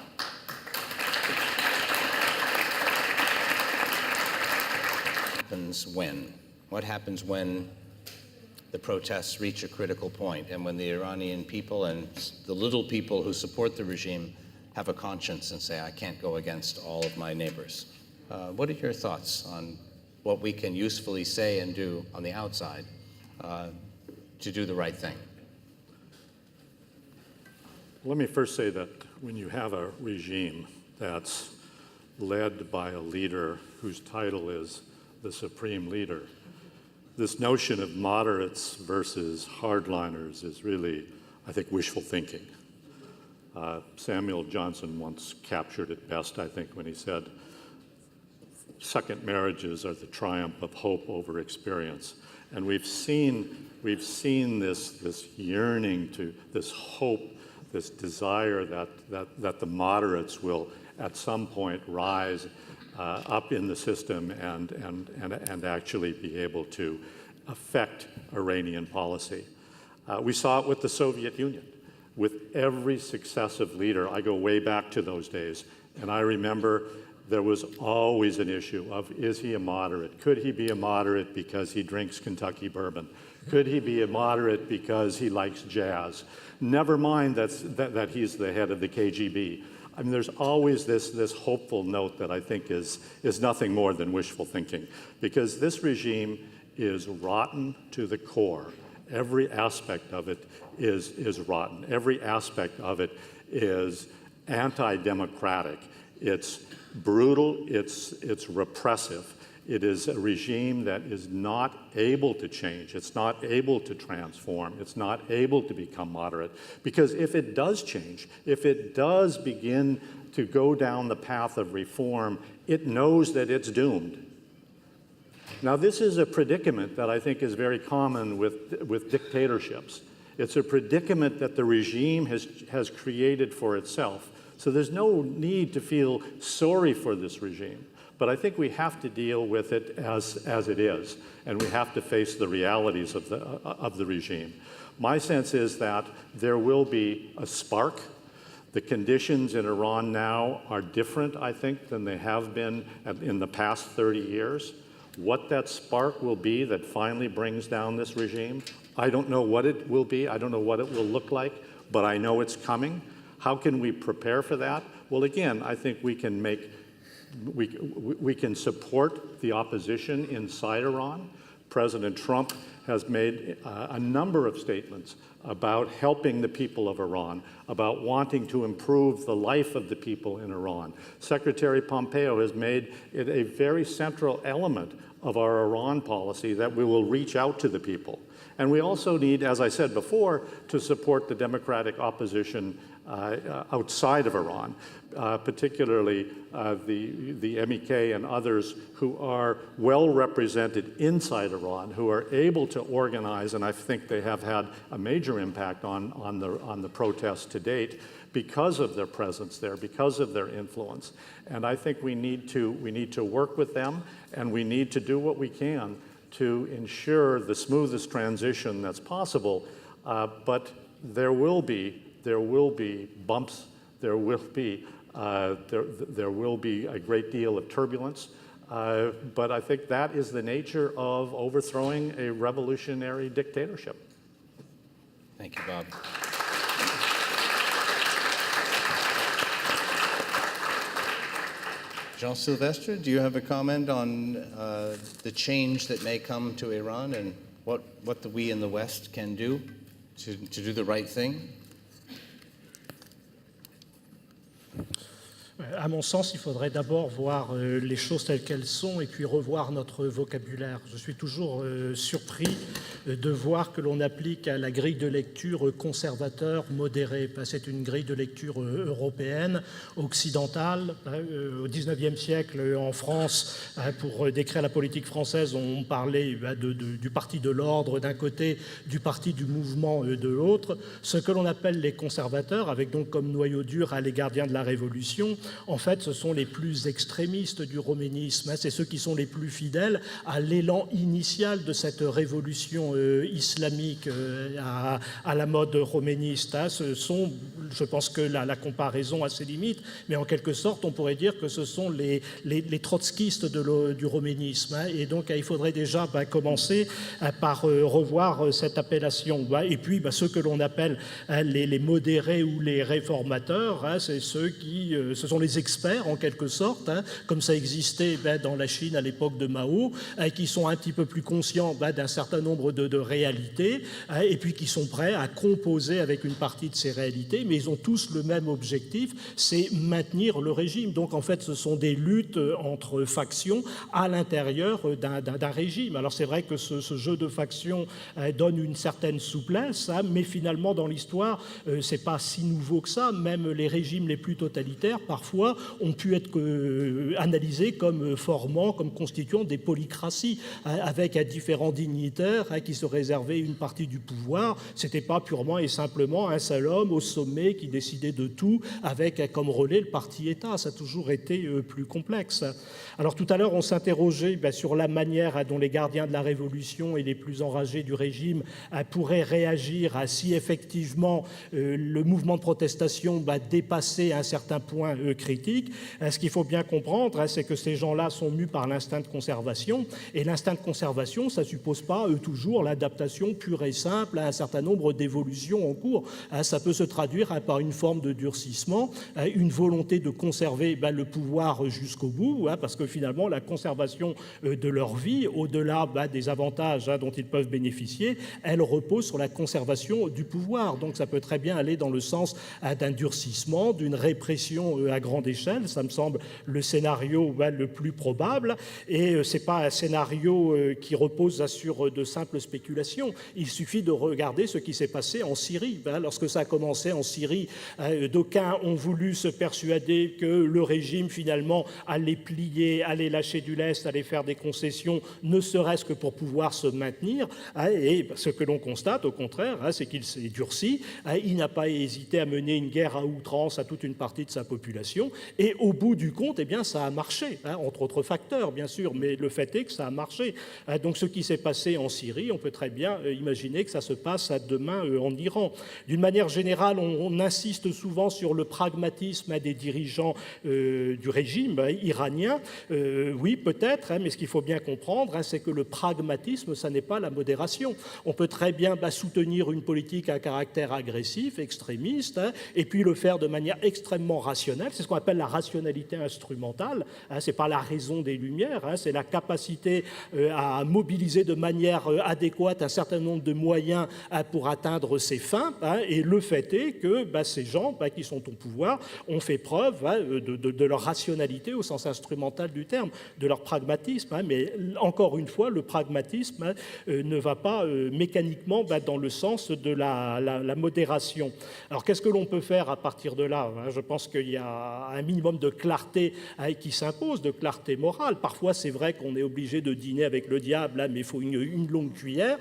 What happens when the protests reach a critical point and when the Iranian people and the little people who support the regime have a conscience and say, I can't go against all of my neighbors? What are your thoughts on what we can usefully say and do on the outside to do the right thing? Let me first say that when you have a regime that's led by a leader whose title is the supreme leader, this notion of moderates versus hardliners is really, I think, wishful thinking. Samuel Johnson once captured it best, I think, when he said, second marriages are the triumph of hope over experience. And we've seen this yearning to, this hope, this desire that the moderates will at some point rise up in the system and actually be able to affect Iranian policy. We saw it with the Soviet Union. With every successive leader, I go way back to those days, and I remember there was always an issue of, is he a moderate? Could he be a moderate because he drinks Kentucky bourbon? Could he be a moderate because he likes jazz? Never mind that he's the head of the KGB. I mean, there's always this hopeful note that I think is nothing more than wishful thinking, because this regime is rotten to the core. Every aspect of it is rotten. Every aspect of it is anti-democratic. It's brutal, it's repressive. It is a regime that is not able to change. It's not able to transform. It's not able to become moderate. Because if it does change, if it does begin to go down the path of reform, it knows that it's doomed. Now, this is a predicament that I think is very common with dictatorships. It's a predicament that the regime has created for itself. So there's no need to feel sorry for this regime. But I think we have to deal with it as it is, and we have to face the realities of the regime. My sense is that there will be a spark. The conditions in Iran now are different, I think, than they have been in the past 30 years. What that spark will be that finally brings down this regime, I don't know what it will be. I don't know what it will look like, but I know it's coming. How can we prepare for that? Well, again, I think we can support the opposition inside Iran. President Trump has made a number of statements about helping the people of Iran, about wanting to improve the life of the people in Iran. Secretary Pompeo has made it a very central element of our Iran policy that we will reach out to the people. And we also need, as I said before, to support the democratic opposition outside of Iran, particularly the MEK and others who are well represented inside Iran, who are able to organize, and I think they have had a major impact on the protests to date because of their presence there, because of their influence. And I think we need to work with them, and we need to do what we can to ensure the smoothest transition that's possible. But there will be bumps. There will be a great deal of turbulence. But I think that is the nature of overthrowing a revolutionary dictatorship. Thank you, Bob. Jean-Sylvestre, do you have a comment on the change that may come to Iran and what we in the West can do to do the right thing? À mon sens, il faudrait d'abord voir les choses telles qu'elles sont et puis revoir notre vocabulaire. Je suis toujours surpris de voir que l'on applique à la grille de lecture conservateur modéré. C'est une grille de lecture européenne, occidentale. Au XIXe siècle, en France, pour décrire la politique française, on parlait du parti de l'ordre d'un côté, du parti du mouvement de l'autre. Ce que l'on appelle les conservateurs, avec donc comme noyau dur les gardiens de la Révolution, en fait, ce sont les plus extrémistes du roménisme. C'est ceux qui sont les plus fidèles à l'élan initial de cette révolution islamique à la mode roméniste. Ce sont, je pense que la comparaison a ses limites, mais en quelque sorte, on pourrait dire que ce sont les trotskistes du roménisme. Et donc, il faudrait déjà commencer par revoir cette appellation. Et puis, ceux que l'on appelle les modérés ou les réformateurs, c'est ceux qui, ce sont les experts en quelque sorte, comme ça existait dans la Chine à l'époque de Mao, qui sont un petit peu plus conscients d'un certain nombre de réalités, et puis qui sont prêts à composer avec une partie de ces réalités, mais ils ont tous le même objectif, c'est maintenir le régime. Donc en fait, ce sont des luttes entre factions à l'intérieur d'un régime. Alors c'est vrai que ce jeu de factions donne une certaine souplesse, mais finalement dans l'histoire, c'est pas si nouveau que ça. Même les régimes les plus totalitaires, parfois, ont pu être analysés comme formant, comme constituant des polycraties, avec différents dignitaires qui se réservaient une partie du pouvoir. C'était pas purement et simplement un seul homme au sommet qui décidait de tout, avec comme relais le parti-État. Ça a toujours été plus complexe. Alors tout à l'heure, on s'interrogeait sur la manière dont les gardiens de la Révolution et les plus enragés du régime pourraient réagir si effectivement le mouvement de protestation dépassait un certain point critique. Ce qu'il faut bien comprendre, c'est que ces gens-là sont mus par l'instinct de conservation, et l'instinct de conservation, ça ne suppose pas toujours l'adaptation pure et simple à un certain nombre d'évolutions en cours. Ça peut se traduire par une forme de durcissement, une volonté de conserver le pouvoir jusqu'au bout, parce que finalement, la conservation de leur vie, au-delà des avantages dont ils peuvent bénéficier, elle repose sur la conservation du pouvoir. Donc ça peut très bien aller dans le sens d'un durcissement, d'une répression à grande échelle. Ça me semble le scénario le plus probable, et ce n'est pas un scénario qui repose sur de simples spéculations. Il suffit de regarder ce qui s'est passé en Syrie. Lorsque ça a commencé en Syrie, d'aucuns ont voulu se persuader que le régime finalement allait plier, allait lâcher du lest, allait faire des concessions, ne serait-ce que pour pouvoir se maintenir. Et ce que l'on constate, au contraire, c'est qu'il s'est durci. Il n'a pas hésité à mener une guerre à outrance à toute une partie de sa population. Et au bout du compte, ça a marché, entre autres facteurs, bien sûr, mais le fait est que ça a marché. Donc ce qui s'est passé en Syrie, on peut très bien imaginer que ça se passe demain en Iran. D'une manière générale, on insiste souvent sur le pragmatisme des dirigeants du régime iranien. Oui, peut-être, mais ce qu'il faut bien comprendre, c'est que le pragmatisme, ça n'est pas la modération. On peut très bien soutenir une politique à caractère agressif, extrémiste, et puis le faire de manière extrêmement rationnelle. C'est ce qu'on appelle la rationalité instrumentale. Ce n'est pas la raison des Lumières, c'est la capacité à mobiliser de manière adéquate un certain nombre de moyens pour atteindre ses fins. Et le fait est que ces gens qui sont au pouvoir ont fait preuve de leur rationalité au sens instrumental du terme, de leur pragmatisme. Mais encore une fois, le pragmatisme ne va pas mécaniquement dans le sens de la modération. Alors qu'est-ce que l'on peut faire à partir de là? Je pense qu'il y a un minimum de clarté qui s'impose, de clarté morale. Parfois, c'est vrai qu'on est obligé de dîner avec le diable, mais il faut une longue cuillère.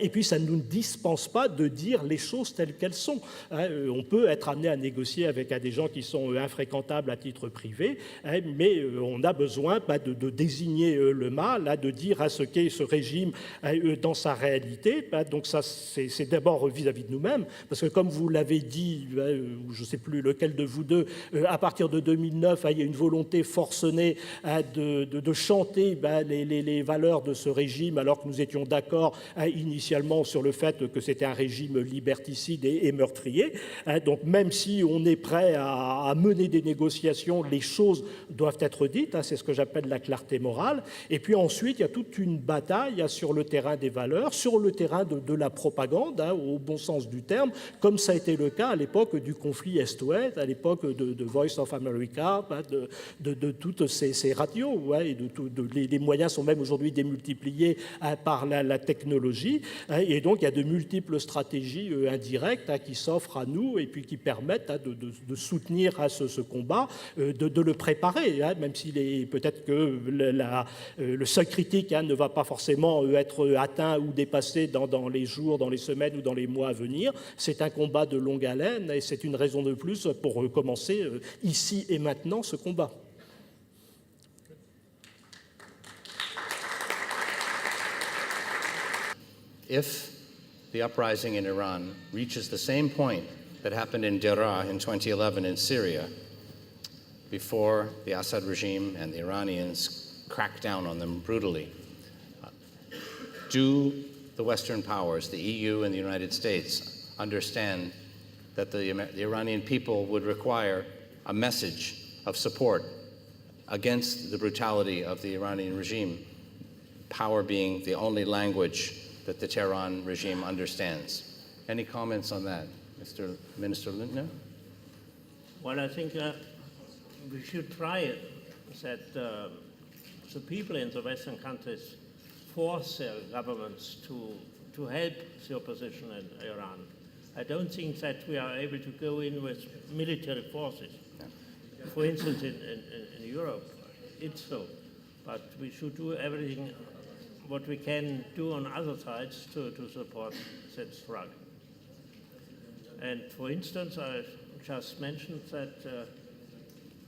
Et puis, ça ne nous dispense pas de dire les choses telles qu'elles sont. On peut être amené à négocier avec des gens qui sont infréquentables à titre privé, mais on a besoin de désigner le mal, de dire à ce qu'est ce régime dans sa réalité. Donc ça, c'est d'abord vis-à-vis de nous-mêmes, parce que comme vous l'avez dit, je ne sais plus lequel de vous deux, à partir partir de 2009, il y a une volonté forcenée de chanter les valeurs de ce régime, alors que nous étions d'accord initialement sur le fait que c'était un régime liberticide et meurtrier. Donc même si on est prêt à mener des négociations, les choses doivent être dites, c'est ce que j'appelle la clarté morale. Et puis ensuite, il y a toute une bataille sur le terrain des valeurs, sur le terrain de la propagande, au bon sens du terme, comme ça a été le cas à l'époque du conflit Est-Ouest, à l'époque de Voice of America, de toutes ces radios. Et les moyens sont même aujourd'hui démultipliés par la technologie. Et donc, il y a de multiples stratégies indirectes qui s'offrent à nous et puis qui permettent de soutenir ce combat, de le préparer, même s'il est peut-être que le seuil critique ne va pas forcément être atteint ou dépassé dans les jours, dans les semaines ou dans les mois à venir. C'est un combat de longue haleine et c'est une raison de plus pour commencer ici et maintenant ce combat. If the uprising in Iran reaches the same point that happened in Daraa in 2011 in Syria, before the Assad regime and the Iranians cracked down on them brutally, do the Western powers, the EU and the United States, understand that the Iranian people would require a message of support against the brutality of the Iranian regime, power being the only language that the Tehran regime understands? Any comments on that, Mr. Minister Lindner? Well, I think we should try it, that the people in the Western countries force their governments to help the opposition in Iran. I don't think that we are able to go in with military forces. For instance, in Europe, it's so. But we should do everything what we can do on other sides to support that struggle. And for instance, I just mentioned that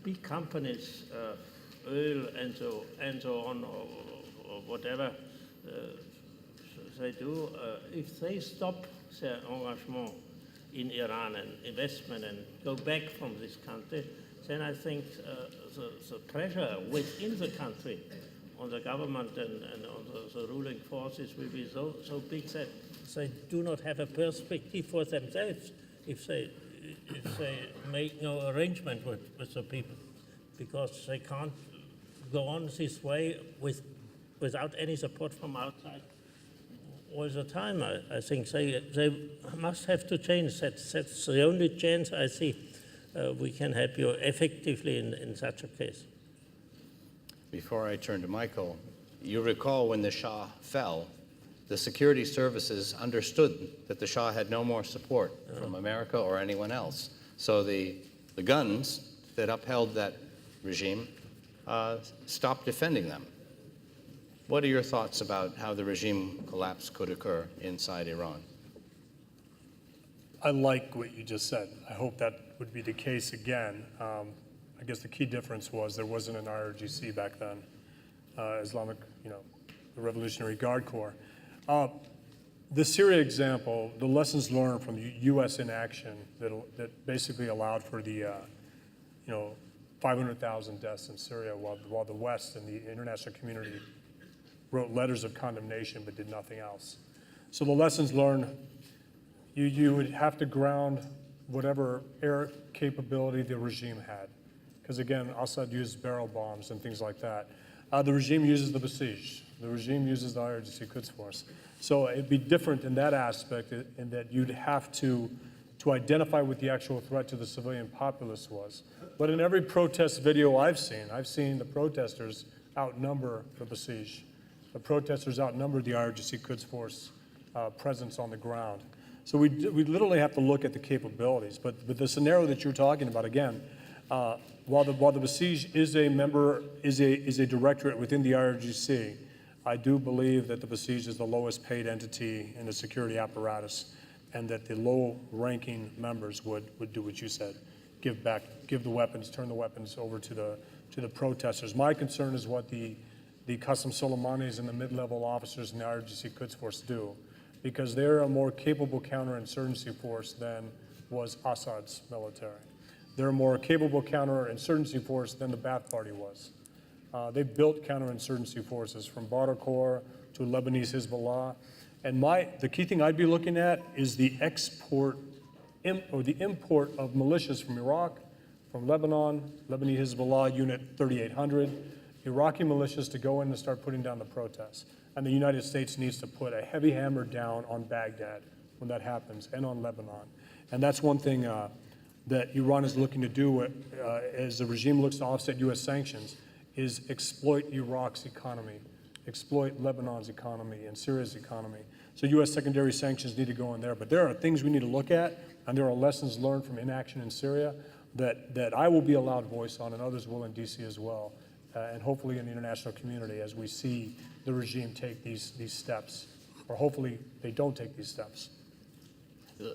big companies, oil and so on, or whatever they do, if they stop their engagement in Iran and investment and go back from this country, then I think the pressure within the country on the government and on the ruling forces will be so big that they do not have a perspective for themselves if they make no arrangement with the people, because they can't go on this way without any support from outside all the time. I think they must have to change. That's the only chance I see we can help you effectively in such a case. Before I turn to Michael, you recall when the Shah fell, the security services understood that the Shah had no more support from America or anyone else. So the guns that upheld that regime stopped defending them. What are your thoughts about how the regime collapse could occur inside Iran? I like what you just said. I hope that would be the case again. I guess the key difference was there wasn't an IRGC back then, Islamic, the Revolutionary Guard Corps. The Syria example, the lessons learned from the U.S. inaction that basically allowed for the, 500,000 deaths in Syria while the West and the international community wrote letters of condemnation but did nothing else. So the lessons learned, you would have to ground whatever air capability the regime had. Because again, Assad used barrel bombs and things like that. The regime uses the besieged. The regime uses the IRGC Quds Force. So it'd be different in that aspect, in that you'd have to identify what the actual threat to the civilian populace was. But in every protest video I've seen the protesters outnumber the besieged. The protesters outnumber the IRGC Quds Force presence on the ground. So we literally have to look at the capabilities. But the scenario that you're talking about, again, while the besieged is a directorate within the IRGC, I do believe that the besieged is the lowest paid entity in the security apparatus, and that the low-ranking members would do what you said, give the weapons, turn the weapons over to the protesters. My concern is what the Qasem Soleimanis and the mid-level officers in the IRGC Quds Force do, because they're a more capable counterinsurgency force than was Assad's military. They're a more capable counterinsurgency force than the Ba'ath Party was. They've built counterinsurgency forces from Badr Corps to Lebanese Hezbollah. And the key thing I'd be looking at is the import of militias from Iraq, from Lebanon, Lebanese Hezbollah Unit 3800, Iraqi militias to go in and start putting down the protests. And the United States needs to put a heavy hammer down on Baghdad when that happens, and on Lebanon. And that's one thing that Iran is looking to do as the regime looks to offset U.S. sanctions, is exploit Iraq's economy, exploit Lebanon's economy and Syria's economy. So U.S. secondary sanctions need to go in there. But there are things we need to look at, and there are lessons learned from inaction in Syria that I will be a loud voice on, and others will in D.C. as well, and hopefully in the international community as we see the regime take these steps, or hopefully they don't take these steps.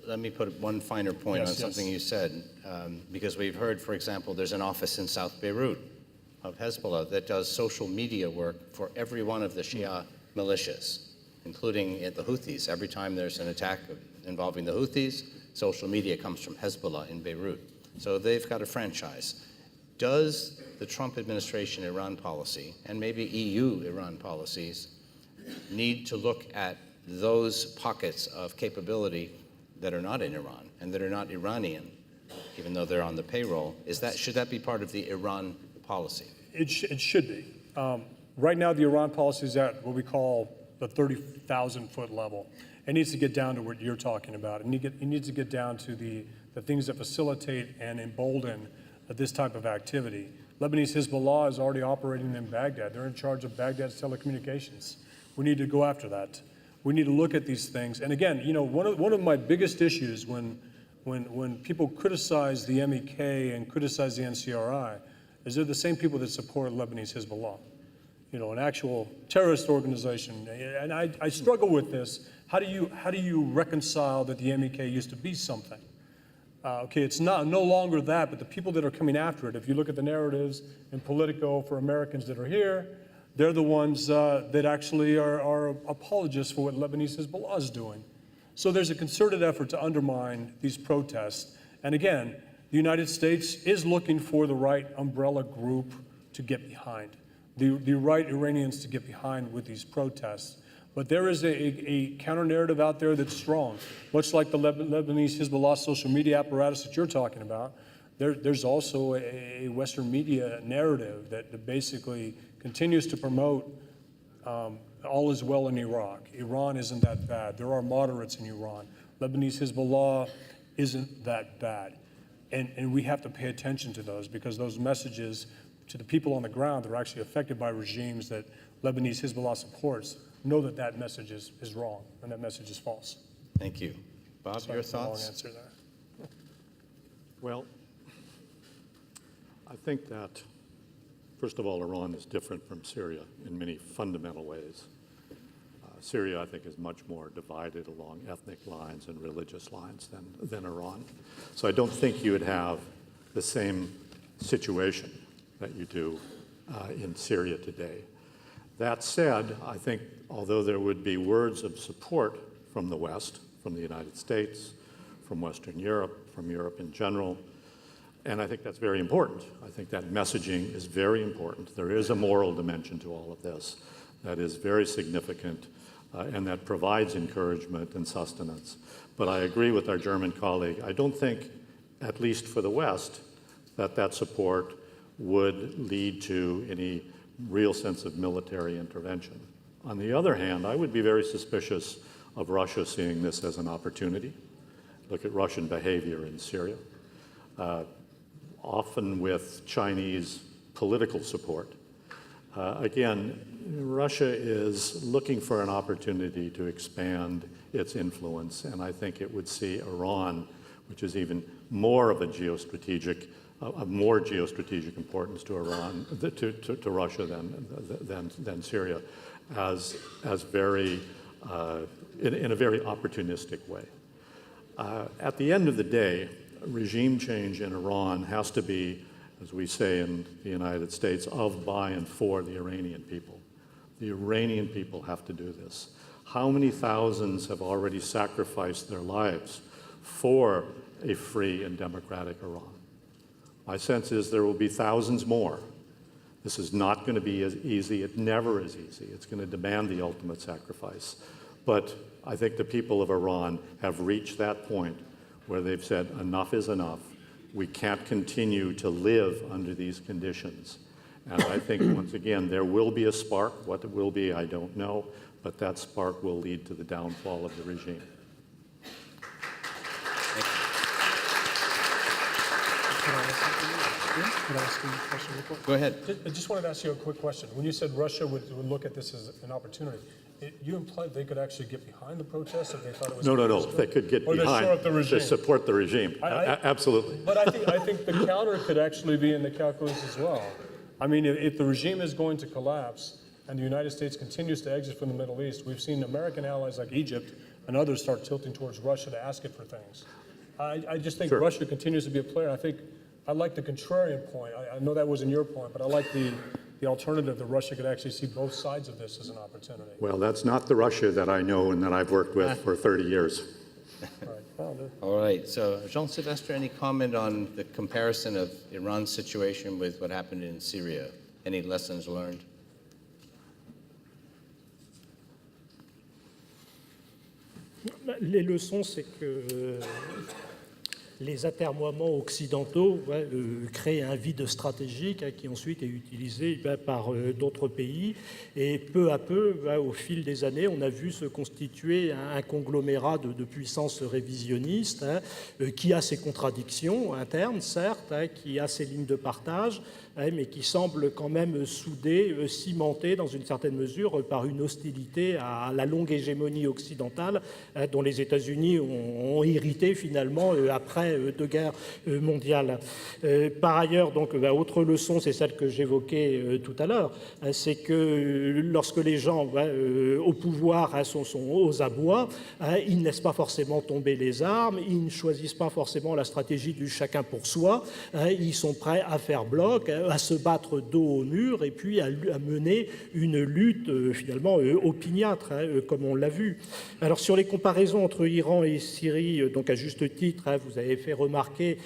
Let me put one finer point on something you said, because we've heard, for example, there's an office in South Beirut of Hezbollah that does social media work for every one of the Shia militias, including the Houthis. Every time there's an attack involving the Houthis, social media comes from Hezbollah in Beirut. So they've got a franchise. Does the Trump administration Iran policy, and maybe EU Iran policies, need to look at those pockets of capability that are not in Iran and that are not Iranian, even though they're on the payroll? Should that be part of the Iran policy? It should be. Right now, the Iran policy is at what we call the 30,000-foot level. It needs to get down to what you're talking about. It needs to get down to the things that facilitate and embolden this type of activity. Lebanese Hezbollah is already operating in Baghdad. They're in charge of Baghdad's telecommunications. We need to go after that. We need to look at these things. And again, you know, one of my biggest issues when people criticize the MEK and criticize the NCRI is they're the same people that support Lebanese Hezbollah, you know, an actual terrorist organization. And I struggle with this. How do you reconcile that the MEK used to be something? Okay, it's no longer that, but the people that are coming after it, if you look at the narratives in Politico for Americans that are here, they're the ones that actually are apologists for what Lebanese Hezbollah is doing. So there's a concerted effort to undermine these protests. And again, the United States is looking for the right umbrella group to get behind, the right Iranians to get behind with these protests. But there is a counter-narrative out there that's strong. Much like the Lebanese Hezbollah social media apparatus that you're talking about, there's also a Western media narrative that basically continues to promote all is well in Iraq. Iran isn't that bad. There are moderates in Iran. Lebanese Hezbollah isn't that bad. And we have to pay attention to those, because those messages to the people on the ground that are actually affected by regimes that Lebanese Hezbollah supports know that that message is wrong and that message is false. Thank you. Bob, Sorry your for the long thoughts? answer there. Well, I think that, first of all, Iran is different from Syria in many fundamental ways. Syria, I think, is much more divided along ethnic lines and religious lines than Iran. So I don't think you would have the same situation that you do in Syria today. That said, I think although there would be words of support from the West, from the United States, from Western Europe, from Europe in general, and I think that's very important. I think that messaging is very important. There is a moral dimension to all of this that is very significant and that provides encouragement and sustenance. But I agree with our German colleague. I don't think, at least for the West, that support would lead to any real sense of military intervention. On the other hand, I would be very suspicious of Russia seeing this as an opportunity. Look at Russian behavior in Syria, often with Chinese political support. Again, Russia is looking for an opportunity to expand its influence, and I think it would see Iran, which is even more of a geostrategic, of more geostrategic importance to Iran, to Russia than Syria, as very, in a very opportunistic way. At the end of the day, regime change in Iran has to be, as we say in the United States, of, by, and for the Iranian people. The Iranian people have to do this. How many thousands have already sacrificed their lives for a free and democratic Iran? My sense is there will be thousands more. This is not going to be as easy. It never is easy. It's going to demand the ultimate sacrifice. But I think the people of Iran have reached that point where they've said, enough is enough. We can't continue to live under these conditions. And I think, once again, there will be a spark. What it will be, I don't know, but that spark will lead to the downfall of the regime. Could I ask you a question real quick? Go ahead. I just wanted to ask you a quick question. When you said Russia would look at this as an opportunity, you implied they could actually get behind the protests if they thought it was No. They could get or behind shore up the regime. to support the regime. Absolutely. But I think the counter could actually be in the calculus as well. I mean, if the regime is going to collapse and the United States continues to exit from the Middle East, we've seen American allies like Egypt and others start tilting towards Russia to ask it for things. I just think Russia continues to be a player. I like the contrarian point. I know that wasn't your point, but I like the alternative that Russia could actually see both sides of this as an opportunity. Well, that's not the Russia that I know and that I've worked with for 30 years. All right. So, Jean-Sylvestre, any comment on the comparison of Iran's situation with what happened in Syria? Any lessons learned? Les leçons, c'est que les atermoiements occidentaux créent un vide stratégique qui ensuite est utilisé par d'autres pays. Et peu à peu, au fil des années, on a vu se constituer un conglomérat de puissances révisionnistes qui a ses contradictions internes, certes, qui a ses lignes de partage, mais qui semble quand même soudé, cimenté dans une certaine mesure par une hostilité à la longue hégémonie occidentale dont les États-Unis ont hérité finalement après deux guerres mondiales. Par ailleurs, donc, autre leçon, c'est celle que j'évoquais tout à l'heure, c'est que lorsque les gens au pouvoir sont aux abois, ils ne laissent pas forcément tomber les armes, ils ne choisissent pas forcément la stratégie du chacun pour soi, ils sont prêts à faire bloc, à se battre dos au mur et puis à mener une lutte finalement opiniâtre, comme on l'a vu. Alors sur les comparaisons entre Iran et Syrie, donc à juste titre, vous avez fait remarquer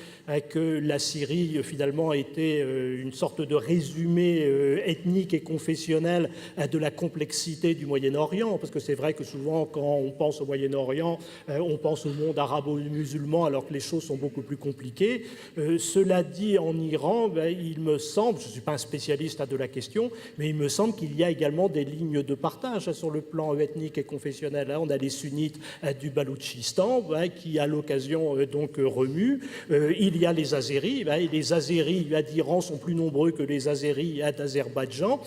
que la Syrie finalement était une sorte de résumé ethnique et confessionnel de la complexité du Moyen-Orient, parce que c'est vrai que souvent quand on pense au Moyen-Orient, on pense au monde arabo-musulman alors que les choses sont beaucoup plus compliquées. Cela dit, en Iran, il me semble, je ne suis pas un spécialiste de la question, mais il me semble qu'il y a également des lignes de partage sur le plan ethnique et confessionnel. On a les sunnites du Baloutchistan qui, à l'occasion, donc remuent. Il y a les Azéris, et les Azéris d'Iran sont plus nombreux que les Azéris d'Azerbaïdjan.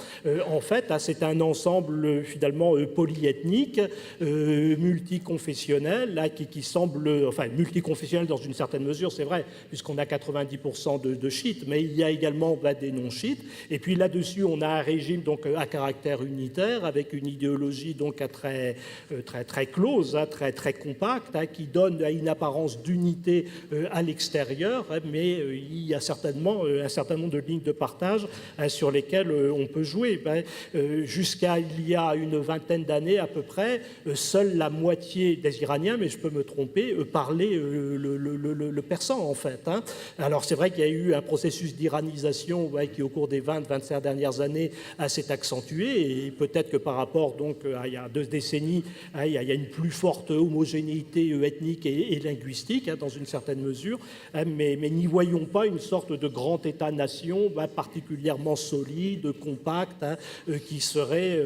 En fait, c'est un ensemble finalement polyethnique, multiconfessionnel, qui semble, enfin multiconfessionnel dans une certaine mesure, c'est vrai, puisqu'on a 90% de chiites, mais il y a également des non-chiites. Et puis là-dessus, on a un régime donc à caractère unitaire, avec une idéologie donc très close, très compacte, qui donne une apparence d'unité à l'extérieur, mais il y a certainement un certain nombre de lignes de partage sur lesquelles on peut jouer. Jusqu'à il y a une vingtaine d'années à peu près, seule la moitié des Iraniens, mais je peux me tromper, parlaient le persan en fait. Alors c'est vrai qu'il y a eu un processus d'iranisation qui au cours des 20-25 dernières années s'est accentué, et peut-être que par rapport donc à il y a 2 décennies, il y a une plus forte homogénéité ethnique et linguistique dans une certaine mesure, mais n'y voyons pas une sorte de grand État-nation particulièrement solide, compact, qui serait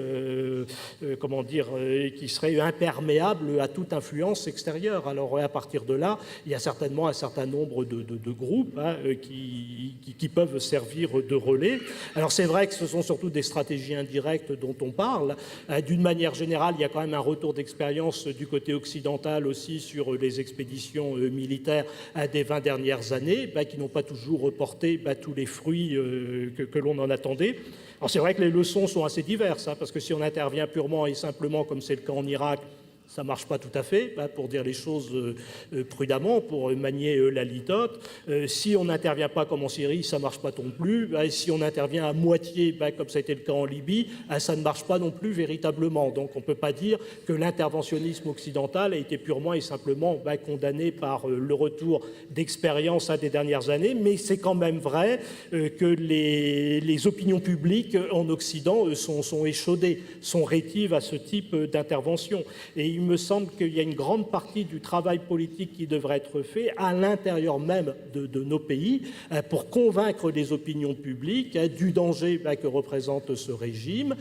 qui serait imperméable à toute influence extérieure. Alors à partir de là, il y a certainement un certain nombre de groupes qui peuvent servir de relais. Alors c'est vrai que ce sont surtout des stratégies indirectes dont on parle. D'une manière générale, il y a quand même un retour d'expérience du côté occidental aussi sur les expéditions militaires des 20 dernières années, qui n'ont pas toujours reporté tous les fruits que l'on en attendait. Alors c'est vrai que les leçons sont assez diverses, parce que si on intervient purement et simplement, comme c'est le cas en Irak, Ça ne marche pas tout à fait, pour dire les choses prudemment, pour manier la litote. Si on n'intervient pas comme en Syrie, ça ne marche pas non plus. Si on intervient à moitié, comme ça a été le cas en Libye, ça ne marche pas non plus véritablement. Donc on ne peut pas dire que l'interventionnisme occidental a été purement et simplement condamné par le retour d'expérience des dernières années, mais c'est quand même vrai que les opinions publiques en Occident sont échaudées, sont rétives à ce type d'intervention. Et il me semble qu'il y a une grande partie du travail politique qui devrait être fait à l'intérieur même de nos pays pour convaincre les opinions publiques du danger que représente ce régime,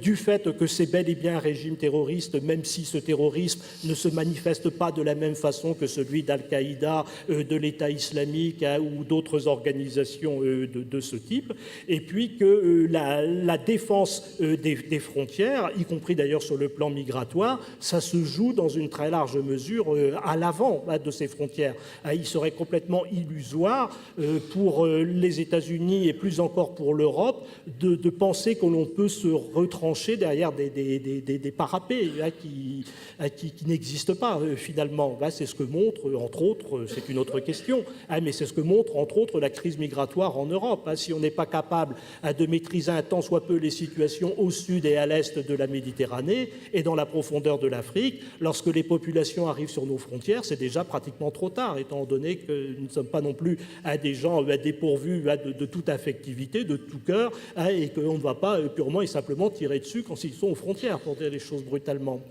du fait que c'est bel et bien un régime terroriste, même si ce terrorisme ne se manifeste pas de la même façon que celui d'Al-Qaïda, de l'État islamique ou d'autres organisations de ce type, et puis que la défense des frontières, y compris d'ailleurs sur le plan migratoire, ça se joue dans une très large mesure à l'avant de ces frontières. Il serait complètement illusoire pour les États-Unis et plus encore pour l'Europe de penser que l'on peut se retrancher derrière des parapets qui n'existent pas finalement. C'est ce que montre, entre autres, c'est une autre question, mais c'est ce que montre entre autres la crise migratoire en Europe. Si on n'est pas capable de maîtriser un tant soit peu les situations au sud et à l'est de la Méditerranée et dans la profondeur de l'Afrique, lorsque les populations arrivent sur nos frontières, c'est déjà pratiquement trop tard, étant donné que nous ne sommes pas non plus des gens dépourvus de toute affectivité, de tout cœur, et qu'on ne va pas purement et simplement tirer dessus quand ils sont aux frontières, pour dire les choses brutalement.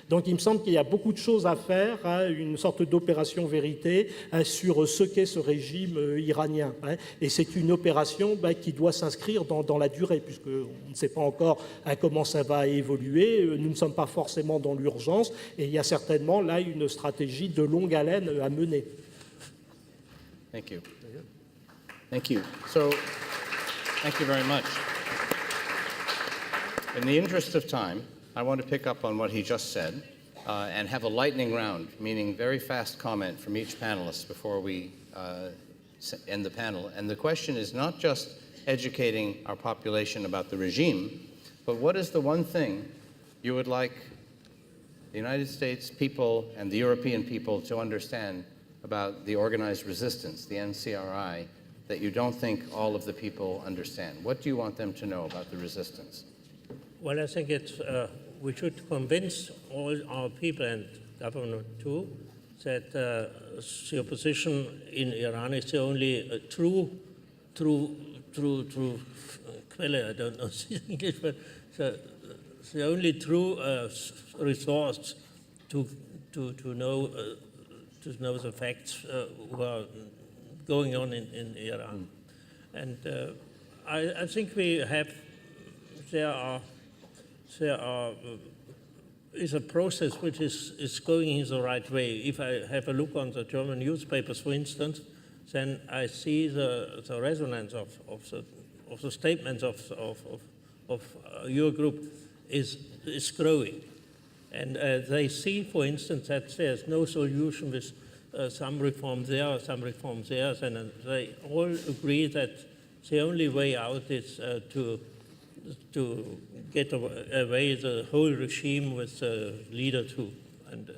Donc il me semble qu'il y a beaucoup de choses à faire, une sorte d'opération vérité sur ce qu'est ce régime iranien. Et c'est une opération qui doit s'inscrire dans la durée, puisqu'on ne sait pas encore comment ça va évoluer. Nous ne sommes pas forcément dans l'urgence, et il y a certainement là une stratégie de longue haleine à mener. Thank you. Thank you. So, thank you very much. In the interest of time, I want to pick up on what he just said and have a lightning round, meaning very fast comment from each panelist before we end the panel. And the question is not just educating our population about the regime, but what is the one thing you would like the United States people and the European people to understand about the organized resistance, the NCRI, that you don't think all of the people understand? What do you want them to know about the resistance? Well, I think we should convince all our people and government too that the opposition in Iran is the only true quelle, I don't know English, but the only true resource to know the facts who are going on in Iran. And I think there is a process which is going in the right way. If I have a look on the German newspapers, for instance, then I see the resonance of the statements of your group is growing. And they see, for instance, that there's no solution with some reform there or some reform there, and they all agree that the only way out is to get away the whole regime with the leader too. And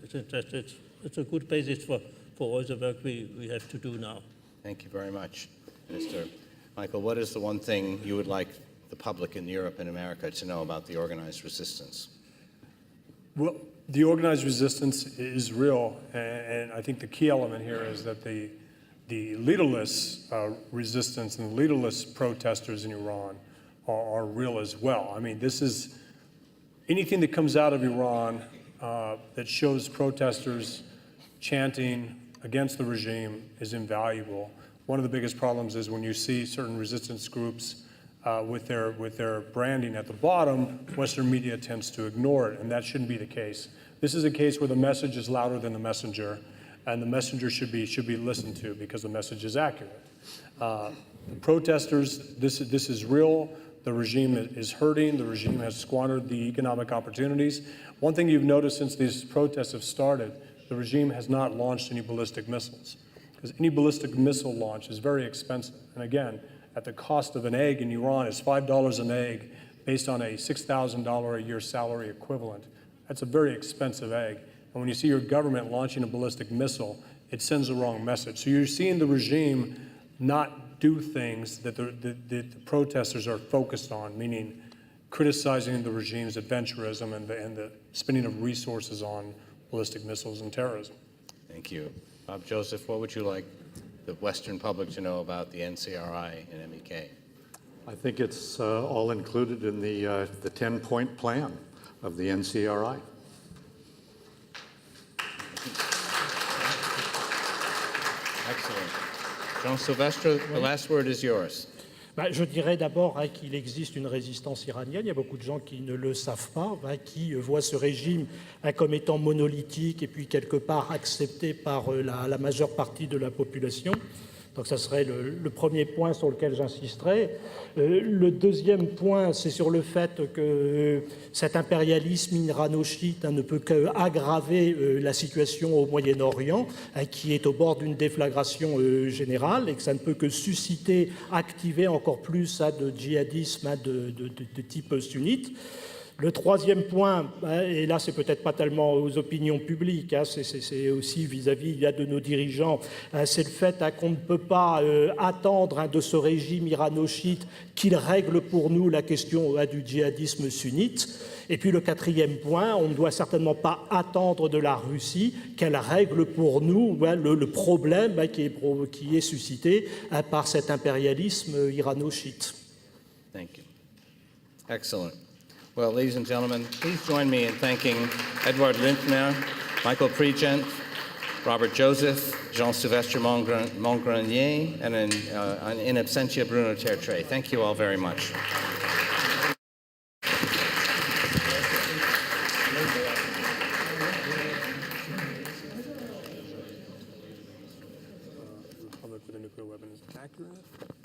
it's a good basis for all the work we have to do now. Thank you very much, Minister. Michael, what is the one thing you would like the public in Europe and America to know about the organized resistance? Well, the organized resistance is real, and I think the key element here is that the leaderless resistance and the leaderless protesters in Iran are real as well. I mean, this is anything that comes out of Iran that shows protesters chanting against the regime is invaluable. One of the biggest problems is when you see certain resistance groups with their branding at the bottom, Western media tends to ignore it, and that shouldn't be the case. This is a case where the message is louder than the messenger, and the messenger should be listened to because the message is accurate. Protesters, this is real. The regime is hurting. The regime has squandered the economic opportunities. One thing you've noticed since these protests have started, the regime has not launched any ballistic missiles, because any ballistic missile launch is very expensive. And again, at the cost of an egg in Iran is $5 an egg based on a $6,000 a year salary equivalent. That's a very expensive egg. And when you see your government launching a ballistic missile, it sends the wrong message. So you're seeing the regime not do things that the protesters are focused on, meaning criticizing the regime's adventurism and the spending of resources on ballistic missiles and terrorism. Thank you. Bob Joseph, what would you like the Western public to know about the NCRI and MEK? I think it's all included in the 10-point plan of the NCRI. Excellent. Jean-Sylvestre, the last word is yours. Je dirais d'abord qu'il existe une résistance iranienne. Il y a beaucoup de gens qui ne le savent pas, qui voient ce régime comme étant monolithique et puis quelque part accepté par la majeure partie de la population. Donc ça serait le premier point sur lequel j'insisterai. Le deuxième point, c'est sur le fait que cet impérialisme irano-chiite ne peut qu'aggraver la situation au Moyen-Orient, qui est au bord d'une déflagration générale, et que ça ne peut que susciter, activer encore plus de djihadisme de type sunnite. Le troisième point, et là c'est peut-être pas tellement aux opinions publiques, c'est aussi vis-à-vis de nos dirigeants, c'est le fait qu'on ne peut pas attendre de ce régime irano-chiite qu'il règle pour nous la question du djihadisme sunnite. Et puis le quatrième point, on ne doit certainement pas attendre de la Russie qu'elle règle pour nous le problème qui est suscité par cet impérialisme irano-chiite. Thank you. Excellent. Well, ladies and gentlemen, please join me in thanking Edouard Lindner, Michael Pregent, Robert Joseph, Jean-Sylvestre Mongrenier, and in absentia Bruno Tertrais. Thank you all very much. Republic with a nuclear weapon is accurate.